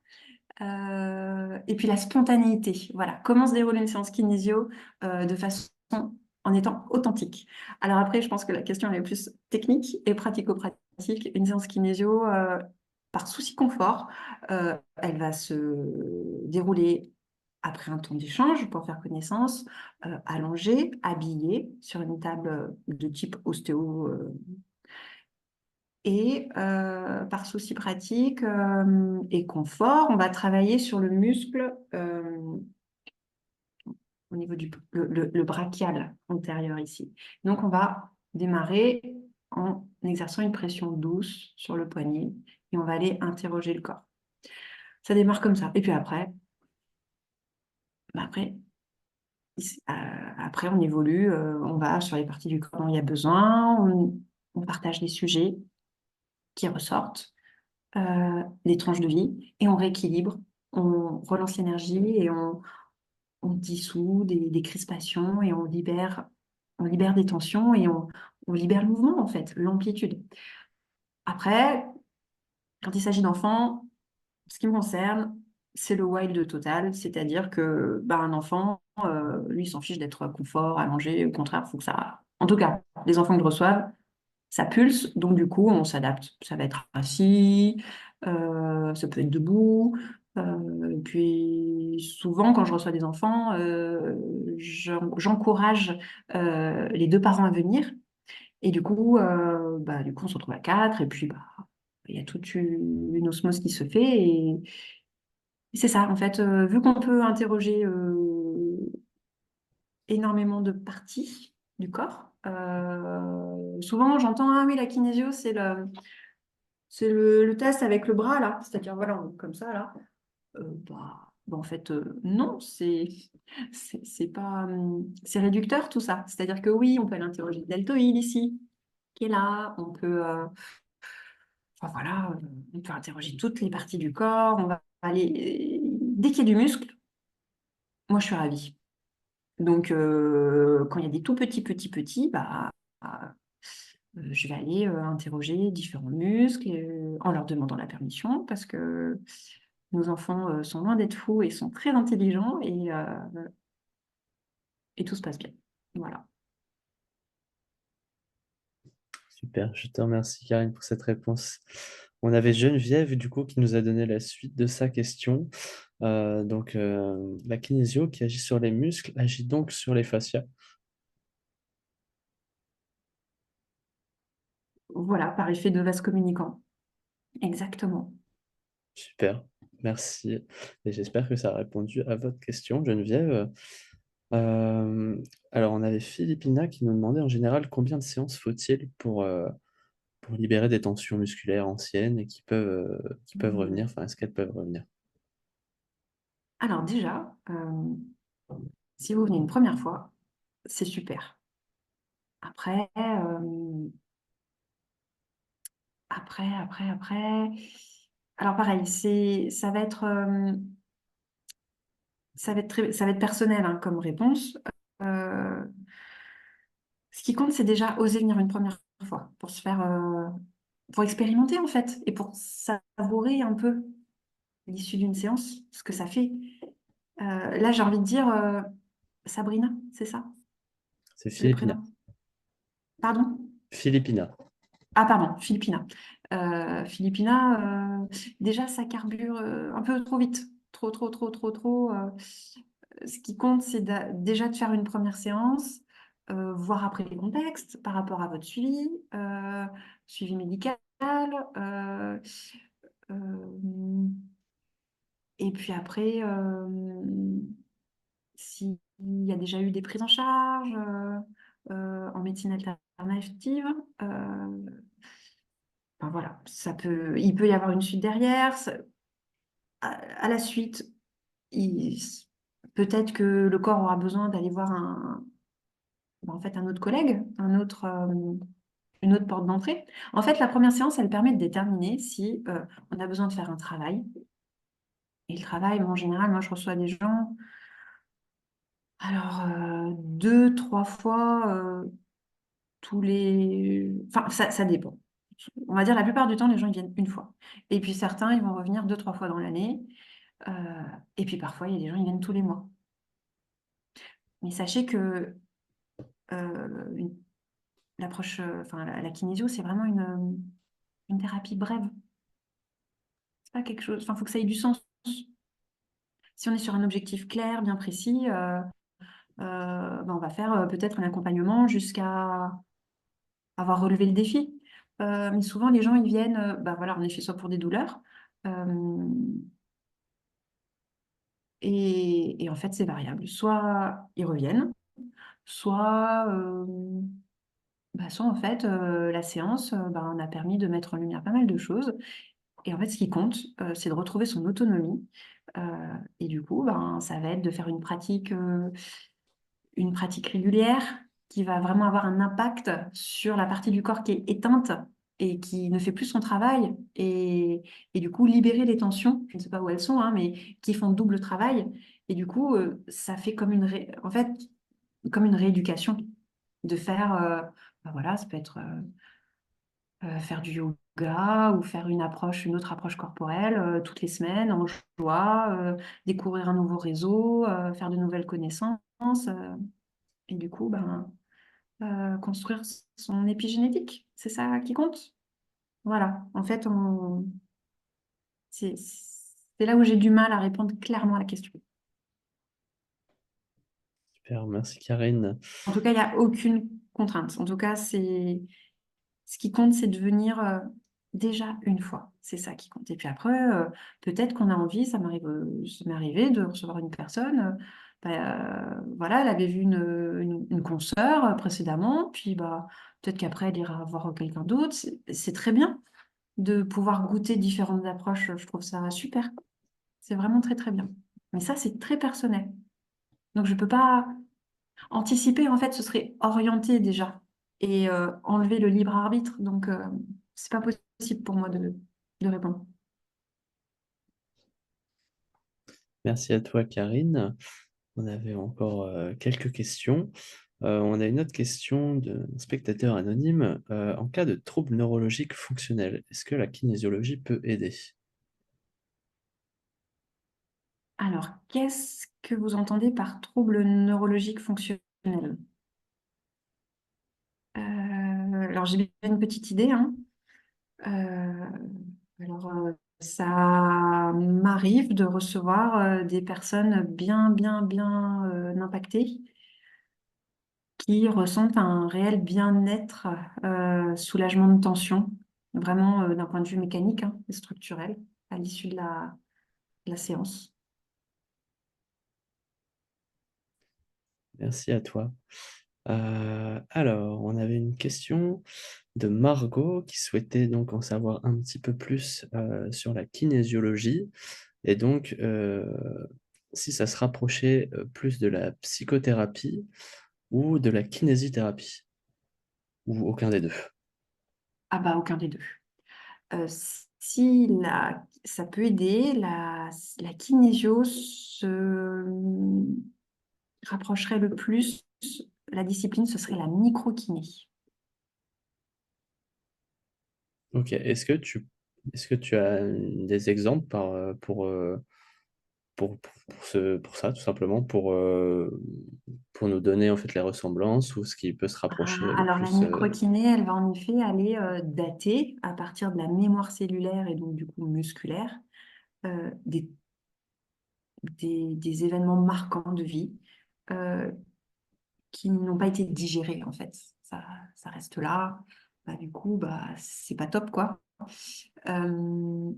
Et puis la spontanéité. Voilà, comment se déroule une séance kinésio de façon en étant authentique. Alors après, je pense que la question elle est plus technique et pratico-pratique. Une séance kinésio, par souci confort, elle va se dérouler après un temps d'échange pour faire connaissance, allongé, habillé sur une table de type ostéo. Et par souci pratique et confort, on va travailler sur le muscle au niveau le brachial antérieur ici. Donc, on va démarrer en exerçant une pression douce sur le poignet et on va aller interroger le corps. Ça démarre comme ça. Et puis après, bah après, après on évolue, on va sur les parties du corps dont il y a besoin, on partage des sujets qui ressortent des tranches de vie et on rééquilibre, on relance l'énergie et on dissout des crispations et on libère des tensions et on libère le mouvement en fait, l'amplitude. Après, quand il s'agit d'enfants, ce qui me concerne, c'est le wild total, c'est-à-dire que bah, un enfant, lui, il s'en fiche d'être confort, allongé, au contraire, il faut que ça. En tout cas, les enfants que je reçois, ça pulse, donc du coup, on s'adapte. Ça va être assis, ça peut être debout. Et puis souvent, quand je reçois des enfants, j'encourage les deux parents à venir. Et du coup, on se retrouve à quatre. Et puis, bah, il y a toute une osmose qui se fait. Et c'est ça, en fait, vu qu'on peut interroger énormément de parties du corps. Souvent, j'entends, ah oui, la kinésio, c'est le test avec le bras, là. C'est-à-dire, voilà, comme ça, là. En fait, non, c'est pas, c'est réducteur tout ça. C'est-à-dire que oui, on peut aller interroger le deltoïde ici, qui est là. On peut, enfin, voilà, on peut interroger toutes les parties du corps. On va aller dès qu'il y a du muscle. Moi, je suis ravie. Donc, quand il y a des tout petits, je vais aller interroger différents muscles en leur demandant la permission parce que nos enfants sont loin d'être fous et sont très intelligents et tout se passe bien. Voilà. Super, je te remercie Karine pour cette réponse. On avait Geneviève du coup qui nous a donné la suite de sa question. La kinésio qui agit sur les muscles agit donc sur les fascias. Voilà, par effet de vase communicant. Exactement. Super, merci. Et j'espère que ça a répondu à votre question, Geneviève. Euh, alors, on avait Philippina qui nous demandait en général combien de séances faut-il pour libérer des tensions musculaires anciennes et qui peuvent revenir. Enfin, est-ce qu'elles peuvent revenir? Alors déjà, si vous venez une première fois, c'est super. Après. Alors pareil, ça va être personnel hein, comme réponse. Euh, Ce qui compte, c'est déjà oser venir une première fois pour pour expérimenter en fait et pour savourer un peu l'issue d'une séance, ce que ça fait. Là, j'ai envie de dire Sabrina, c'est ça, C'est le Philippina. prénom. Pardon? Philippina. Ah, pardon, Philippina. Philippina, déjà, ça carbure un peu trop vite. Trop, trop, trop, trop, trop. Ce qui compte, c'est déjà de faire une première séance, voir après les contextes par rapport à votre suivi médical. euh, euh, et puis après, s'il y a déjà eu des prises en charge en médecine alternative. Enfin, voilà, il peut y avoir une suite derrière. À la suite, il- peut-être que le corps aura besoin d'aller voir en fait, un autre collègue, une autre porte d'entrée. En fait, la première séance, elle permet de déterminer si on a besoin de faire un travail. Et le travail, en général, moi, je reçois des gens, alors, 2, 3 fois tous les... Enfin, ça dépend. On va dire la plupart du temps, les gens ils viennent une fois. Et puis certains, ils vont revenir 2, 3 fois dans l'année. Euh, et puis parfois, il y a des gens, ils viennent tous les mois. Mais sachez que une- l'approche, enfin la kinésio, c'est vraiment une thérapie brève. C'est pas quelque chose. Enfin, il faut que ça ait du sens. Si on est sur un objectif clair, bien précis, on va faire peut-être un accompagnement jusqu'à avoir relevé le défi. Mais souvent, les gens, ils viennent, voilà, en effet, soit pour des douleurs. euh, et en fait, c'est variable. Soit ils reviennent, soit, soit en fait, la séance, on a permis de mettre en lumière pas mal de choses. Et en fait, ce qui compte, c'est de retrouver son autonomie. Et du coup, ça va être de faire une pratique régulière qui va vraiment avoir un impact sur la partie du corps qui est éteinte et qui ne fait plus son travail. Et du coup, libérer les tensions, je ne sais pas où elles sont, hein, mais qui font double travail. Et du coup, ça fait en fait, comme une rééducation de faire, voilà, ça peut être faire du yoga ou faire une autre approche corporelle toutes les semaines en joie, découvrir un nouveau réseau, faire de nouvelles connaissances. Et du coup, construire son épigénétique, c'est ça qui compte. Voilà, en fait, c'est là où j'ai du mal à répondre clairement à la question. Super, merci Karine. En tout cas, il n'y a aucune contrainte. En tout cas, ce qui compte, c'est de venir déjà une fois. C'est ça qui compte. Et puis après, peut-être qu'on a envie, ça m'est arrivé de recevoir une personne. voilà, elle avait vu une consoeur précédemment, puis peut-être qu'après, elle ira voir quelqu'un d'autre. C'est très bien de pouvoir goûter différentes approches. Je trouve ça super. C'est vraiment très, très bien. Mais ça, c'est très personnel. Donc, je ne peux pas anticiper. En fait, ce serait orienter déjà et enlever le libre arbitre. Donc, c'est pas possible pour moi de répondre. Merci à toi, Karine. On avait encore quelques questions. On a une autre question d'un spectateur anonyme. En cas de trouble neurologique fonctionnel, est-ce que la kinésiologie peut aider? Alors, qu'est-ce que vous entendez par trouble neurologique fonctionnel? Alors, j'ai bien une petite idée, hein. Euh, Ça m'arrive de recevoir des personnes bien, bien, bien impactées qui ressentent un réel bien-être, soulagement de tension, vraiment d'un point de vue mécanique, hein, et structurel, à l'issue de la séance. Merci à toi. Alors, on avait une question de Margot qui souhaitait donc en savoir un petit peu plus sur la kinésiologie et donc si ça se rapprochait plus de la psychothérapie ou de la kinésithérapie ou aucun des deux. Ah bah, aucun des deux. Euh, Si ça peut aider, la kinésio se rapprocherait le plus, la discipline, ce serait la microkiné. Ok, est-ce que tu as des exemples pour ça, tout simplement, pour nous donner en fait les ressemblances ou ce qui peut se rapprocher le Alors, la plus microkiné, elle va en effet aller dater à partir de la mémoire cellulaire et donc du coup musculaire euh, des, des événements marquants de vie euh, qui n'ont pas été digérés en fait. Ça reste là. Du coup, c'est pas top quoi. Euh,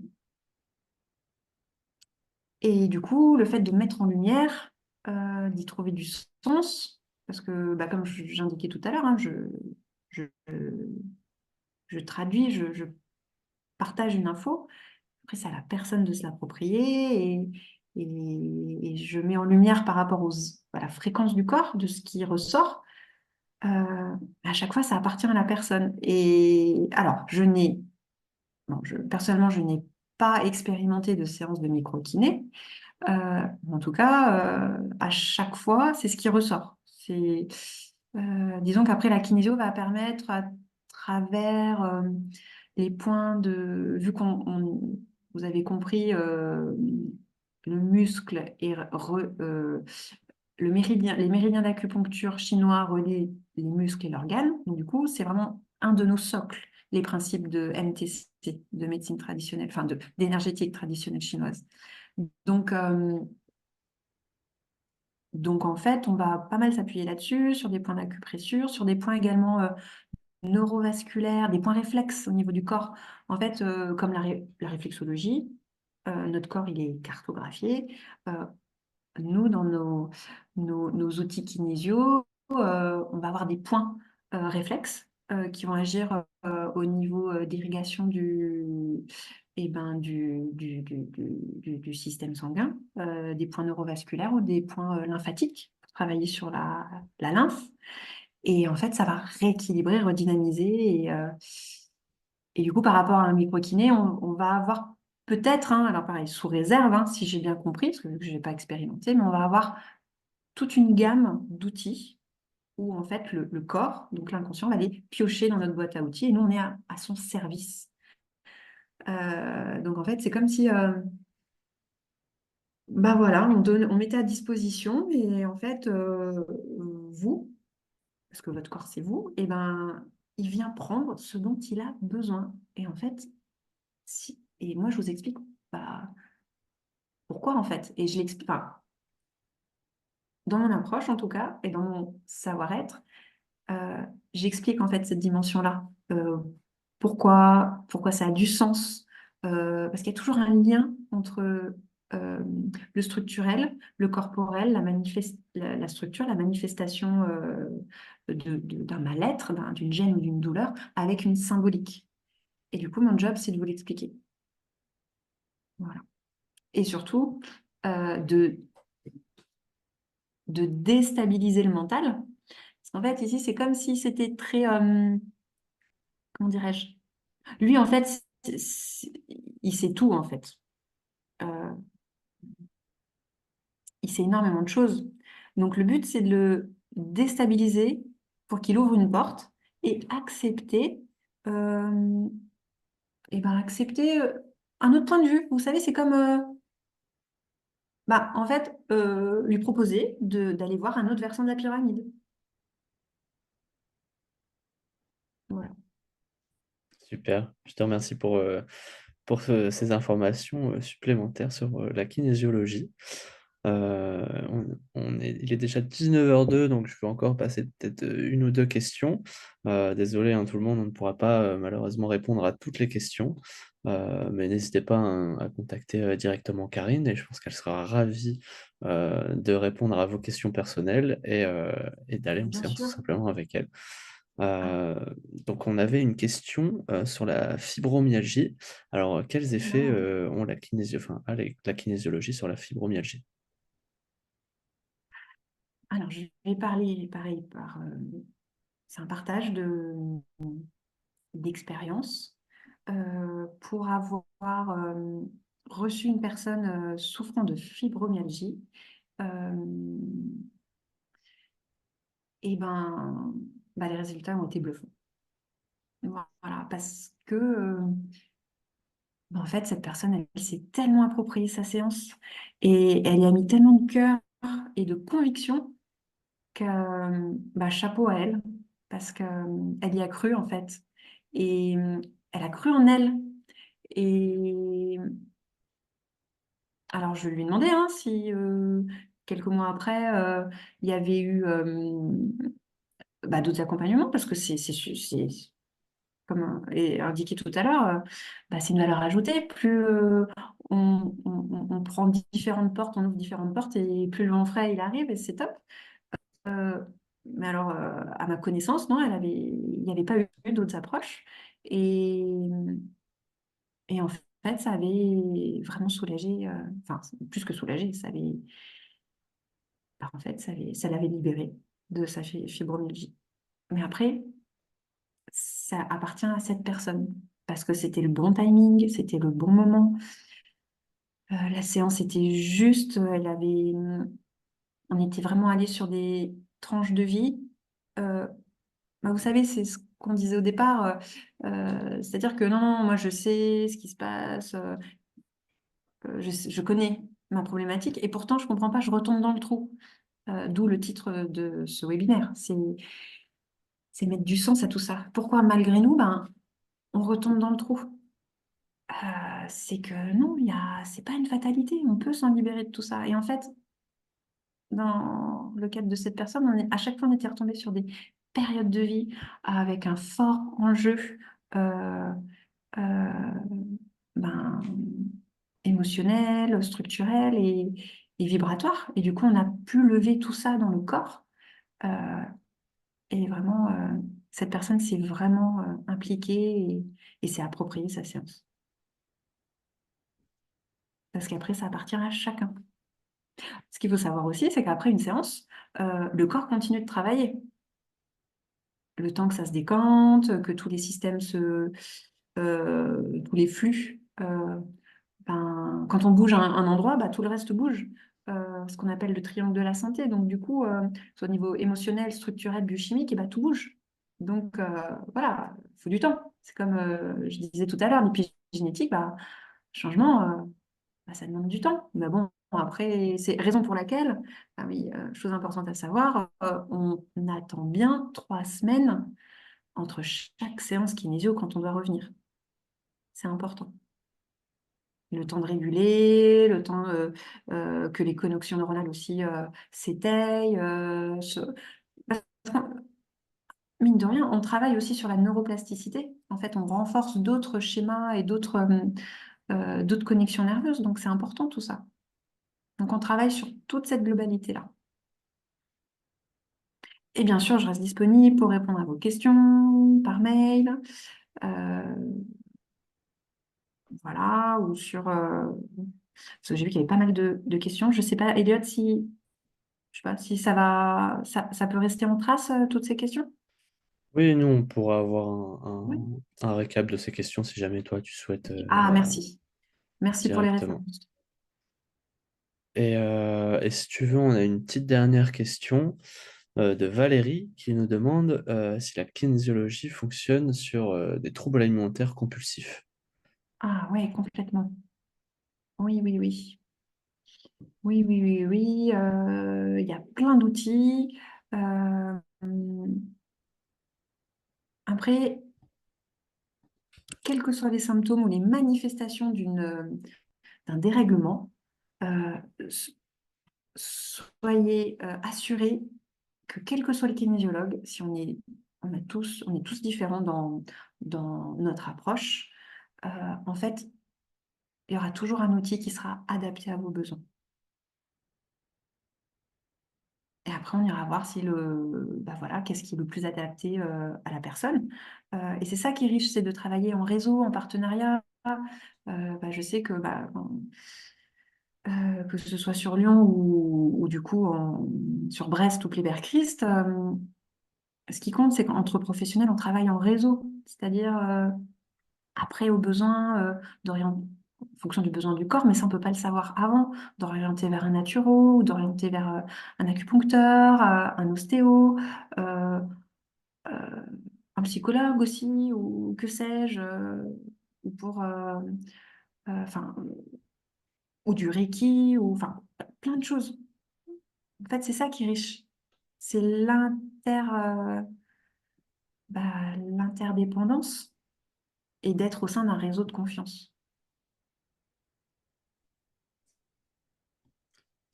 Et du coup, le fait de mettre en lumière, d'y trouver du sens, parce que comme j'indiquais tout à l'heure, hein, je, je traduis, je partage une info. Après, c'est à la personne de se l'approprier et je mets en lumière par rapport à la fréquence du corps, de ce qui ressort. À chaque fois, ça appartient à la personne. Et alors, personnellement, je n'ai pas expérimenté de séance de micro-kiné. En tout cas, à chaque fois, c'est ce qui ressort. Disons qu'après, la kinésio va permettre à travers les points vu vous avez compris, le muscle et les méridiens d'acupuncture chinois relient les muscles et l'organe. Donc, du coup, c'est vraiment un de nos socles, les principes de MTC, de médecine traditionnelle, enfin d'énergétique traditionnelle chinoise. Donc, euh, donc, en fait, on va pas mal s'appuyer là-dessus, sur des points d'acupressure, sur des points également neurovasculaires, des points réflexes au niveau du corps. En fait, comme la réflexologie, notre corps, il est cartographié. Euh, Nous, dans nos outils kinésiaux, on va avoir des points réflexes qui vont agir au niveau d'irrigation du système sanguin, des points neurovasculaires ou des points lymphatiques pour travailler sur la lymphe. Et en fait, ça va rééquilibrer, redynamiser. Et du coup, par rapport à un microkiné, on va avoir peut-être, hein, alors pareil, sous réserve, hein, si j'ai bien compris, parce que je n'ai pas expérimenté, mais on va avoir toute une gamme d'outils où en fait le corps, donc l'inconscient, va les piocher dans notre boîte à outils et nous, on est à son service. Donc en fait, c'est comme si voilà, on mettait à disposition et en fait, vous, parce que votre corps c'est vous, et il vient prendre ce dont il a besoin. Et en fait, et moi je vous explique pourquoi en fait. Et je l'explique, enfin, dans mon approche en tout cas, et dans mon savoir-être, euh, j'explique en fait cette dimension-là. Pourquoi ça a du sens. Parce qu'il y a toujours un lien entre euh, le structurel, le corporel, la structure, la manifestation d'un mal-être, d'une gêne ou d'une douleur, avec une symbolique. Et du coup, mon job, c'est de vous l'expliquer. Voilà. Et surtout, de déstabiliser le mental. Parce qu'en fait, ici, c'est comme si c'était très, comment dirais-je? Lui, en fait, il sait tout, en fait. Euh, il sait énormément de choses. Donc, le but, c'est de le déstabiliser pour qu'il ouvre une porte et accepter, euh, accepter un autre point de vue. Vous savez, c'est comme, en fait, lui proposer d'aller voir un autre versant de la pyramide. Voilà. Super. Je te remercie pour ces informations supplémentaires sur la kinésiologie. Il est déjà 19h02, donc je vais encore passer peut-être une ou deux questions. Désolé, hein, tout le monde, on ne pourra pas malheureusement répondre à toutes les questions. Mais n'hésitez pas, hein, à contacter directement Karine et je pense qu'elle sera ravie de répondre à vos questions personnelles et d'aller en Bien séance tout sûr. simplement avec elle. Ah, Euh, donc on avait une question sur la fibromyalgie. Alors, quels effets voilà. ont la kinésiologie sur la fibromyalgie? Alors, je vais parler pareil c'est un partage d'expérience pour avoir reçu une personne souffrant de fibromyalgie. euh, et les résultats ont été bluffants. Voilà, parce que en fait, cette personne, elle s'est tellement appropriée sa séance et elle y a mis tellement de cœur et de conviction que chapeau à elle, parce qu'elle y a cru en fait. Et elle a cru en elle. Et alors je lui ai demandé hein, si quelques mois après, il y avait eu d'autres accompagnements, parce que comme indiqué tout à l'heure, c'est une valeur ajoutée. Plus on prend différentes portes, on ouvre différentes portes, et plus le vent frais il arrive, et c'est top. Euh, mais alors, à ma connaissance, non, il n'y avait pas eu d'autres approches. Et, et en fait, ça avait vraiment soulagé, enfin, plus que soulagé, en fait, ça l'avait libéré de sa fibromyalgie. Mais après, ça appartient à cette personne, parce que c'était le bon timing, c'était le bon moment. La séance était juste, on était vraiment allé sur des tranches de vie. Euh, vous savez, c'est ce qu'on disait au départ, c'est-à-dire que non, non, moi je sais ce qui se passe, je connais ma problématique et pourtant je comprends pas, je retombe dans le trou. D'où le titre de ce webinaire, c'est mettre du sens à tout ça. Pourquoi malgré nous, on retombe dans le trou? C'est que non, c'est pas une fatalité, on peut s'en libérer de tout ça. Et en fait, dans le cadre de cette personne, à chaque fois on était retombé sur des périodes de vie avec un fort enjeu. euh, euh, ben, émotionnel, structurel et vibratoire. Et du coup, on a pu lever tout ça dans le corps. Euh, et vraiment, cette personne s'est vraiment impliquée et s'est appropriée sa séance. Parce qu'après, ça appartient à chacun. Ce qu'il faut savoir aussi, c'est qu'après une séance, le corps continue de travailler. Le temps que ça se décante, que tous les systèmes tous les flux quand on bouge un endroit, tout le reste bouge. Ce qu'on appelle le triangle de la santé. Donc, du coup, soit au niveau émotionnel, structurel, biochimique, et tout bouge. Donc, voilà, il faut du temps. C'est comme je disais tout à l'heure, l'épigénétique, changement, ça demande du temps. Mais bon, après, c'est raison pour laquelle, ah oui, chose importante à savoir, on attend bien 3 semaines entre chaque séance kinésio quand on doit revenir. C'est important. Le temps de réguler, le temps que les connexions neuronales aussi s'étayent. Parce que, mine de rien, on travaille aussi sur la neuroplasticité. En fait, on renforce d'autres schémas et d'autres connexions nerveuses. Donc, c'est important tout ça. Donc, on travaille sur toute cette globalité-là. Et bien sûr, je reste disponible pour répondre à vos questions par mail, euh, voilà, ou sur... parce que j'ai vu qu'il y avait pas mal de questions. Je ne sais pas, Elliot, si, je sais pas, si ça va, ça peut rester en trace, toutes ces questions? Oui, nous, on pourra avoir Oui. un récap de ces questions si jamais toi, tu souhaites Ah, merci. Merci pour les directement. références. Et si tu veux, on a une petite dernière question de Valérie qui nous demande si la kinésiologie fonctionne sur des troubles alimentaires compulsifs. Ah, ouais, complètement. Oui, oui, oui. Oui, oui, oui, oui. Il y a plein d'outils. Euh, Après, quels que soient les symptômes ou les manifestations d'un dérèglement, euh, s- soyez assurés que quel que soit le kinésiologue, si on est tous différents dans notre approche, euh, en fait, il y aura toujours un outil qui sera adapté à vos besoins. Et après, on ira voir si bah voilà, qu'est-ce qui est le plus adapté à la personne. Et c'est ça qui est riche, c'est de travailler en réseau, en partenariat. Bah, je sais que que ce soit sur Lyon ou du coup sur Brest ou Pleyber-Christ, ce qui compte, c'est qu'entre professionnels, on travaille en réseau. C'est-à-dire, après, au besoin d'orienter, en fonction du besoin du corps, mais ça, on ne peut pas le savoir avant, d'orienter vers un naturo, ou d'orienter vers un acupuncteur, un ostéo, euh, euh, un psychologue aussi, ou que sais-je, ou pour, enfin, ou du Reiki, ou enfin, plein de choses. En fait, c'est ça qui est riche. C'est l'interdépendance et d'être au sein d'un réseau de confiance.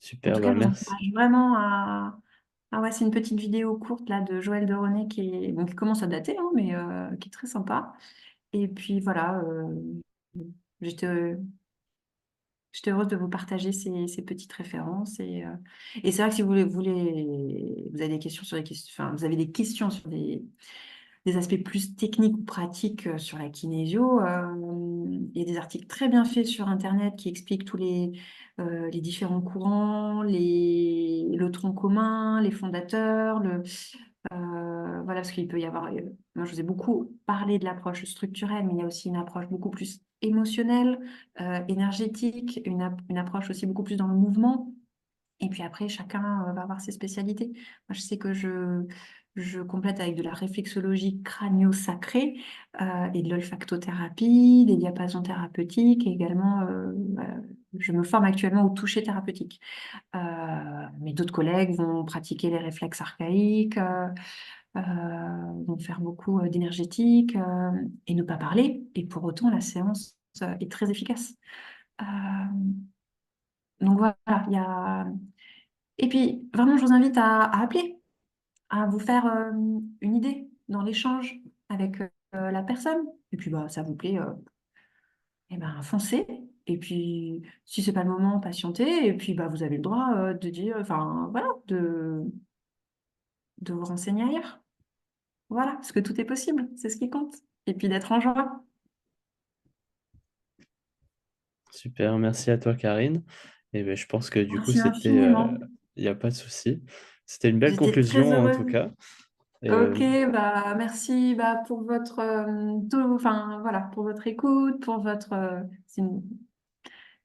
En Super, tout cas, bah je vous merci. encourage vraiment à... Ah ouais, c'est une petite vidéo courte là de Joël de René bon, qui commence à dater, hein, mais qui est très sympa. Et puis voilà, j'étais, j'étais heureuse de vous partager ces petites références. Et c'est vrai que si vous avez des questions sur enfin, vous avez des questions sur des aspects plus techniques ou pratiques sur la kinésio, il y a des articles très bien faits sur Internet qui expliquent tous les différents courants, le tronc commun, les fondateurs, voilà, parce qu'il peut y avoir. Moi, je vous ai beaucoup parlé de l'approche structurelle, mais il y a aussi une approche beaucoup plus émotionnelle, énergétique, une approche aussi beaucoup plus dans le mouvement. Et puis après, chacun va avoir ses spécialités. Moi, je sais que je complète avec de la réflexologie crânio-sacrée et de l'olfactothérapie, des diapasons thérapeutiques et également, je me forme actuellement au toucher thérapeutique. Mais d'autres collègues vont pratiquer les réflexes archaïques, vont faire beaucoup d'énergétique et ne pas parler. Et pour autant, la séance est très efficace. Euh, donc voilà, il y a... Et puis, vraiment, je vous invite à appeler, à vous faire une idée dans l'échange avec la personne. Et puis, bah, ça vous plaît, eh ben, foncez. Et puis, si c'est pas le moment, patientez. Et puis, bah, vous avez le droit de dire, enfin, voilà, de vous renseigner ailleurs. Voilà, parce que tout est possible, c'est ce qui compte. Et puis d'être en joie. Super, merci à toi, Karine. Et ben, je pense que du coup, Merci infiniment. il n'y a pas de souci. C'était une belle J'étais très conclusion en tout heureuse. cas. Et, Ok, bah merci bah, pour votre enfin voilà, pour votre écoute, pour votre c'est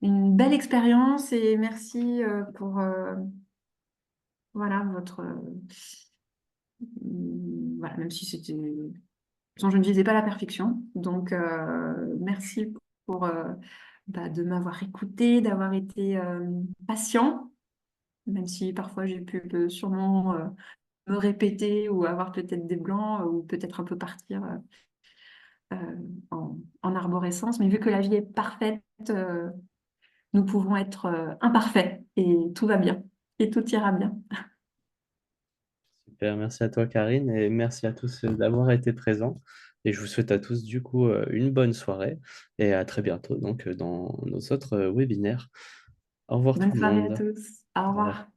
une belle expérience et merci pour voilà votre voilà, même si c'était sans je ne visais pas la perfection. Donc merci pour bah, de m'avoir écouté, d'avoir été patient, même si parfois j'ai pu sûrement me répéter ou avoir peut-être des blancs ou peut-être un peu partir en arborescence. Mais vu que la vie est parfaite, nous pouvons être imparfaits et tout va bien et tout ira bien. super, merci à toi, Karine. Et merci à tous d'avoir été présents. Et je vous souhaite à tous du coup une bonne soirée et à très bientôt donc dans nos autres webinaires. Au revoir tout Bonne le soirée à monde. tous. Au Au revoir. revoir.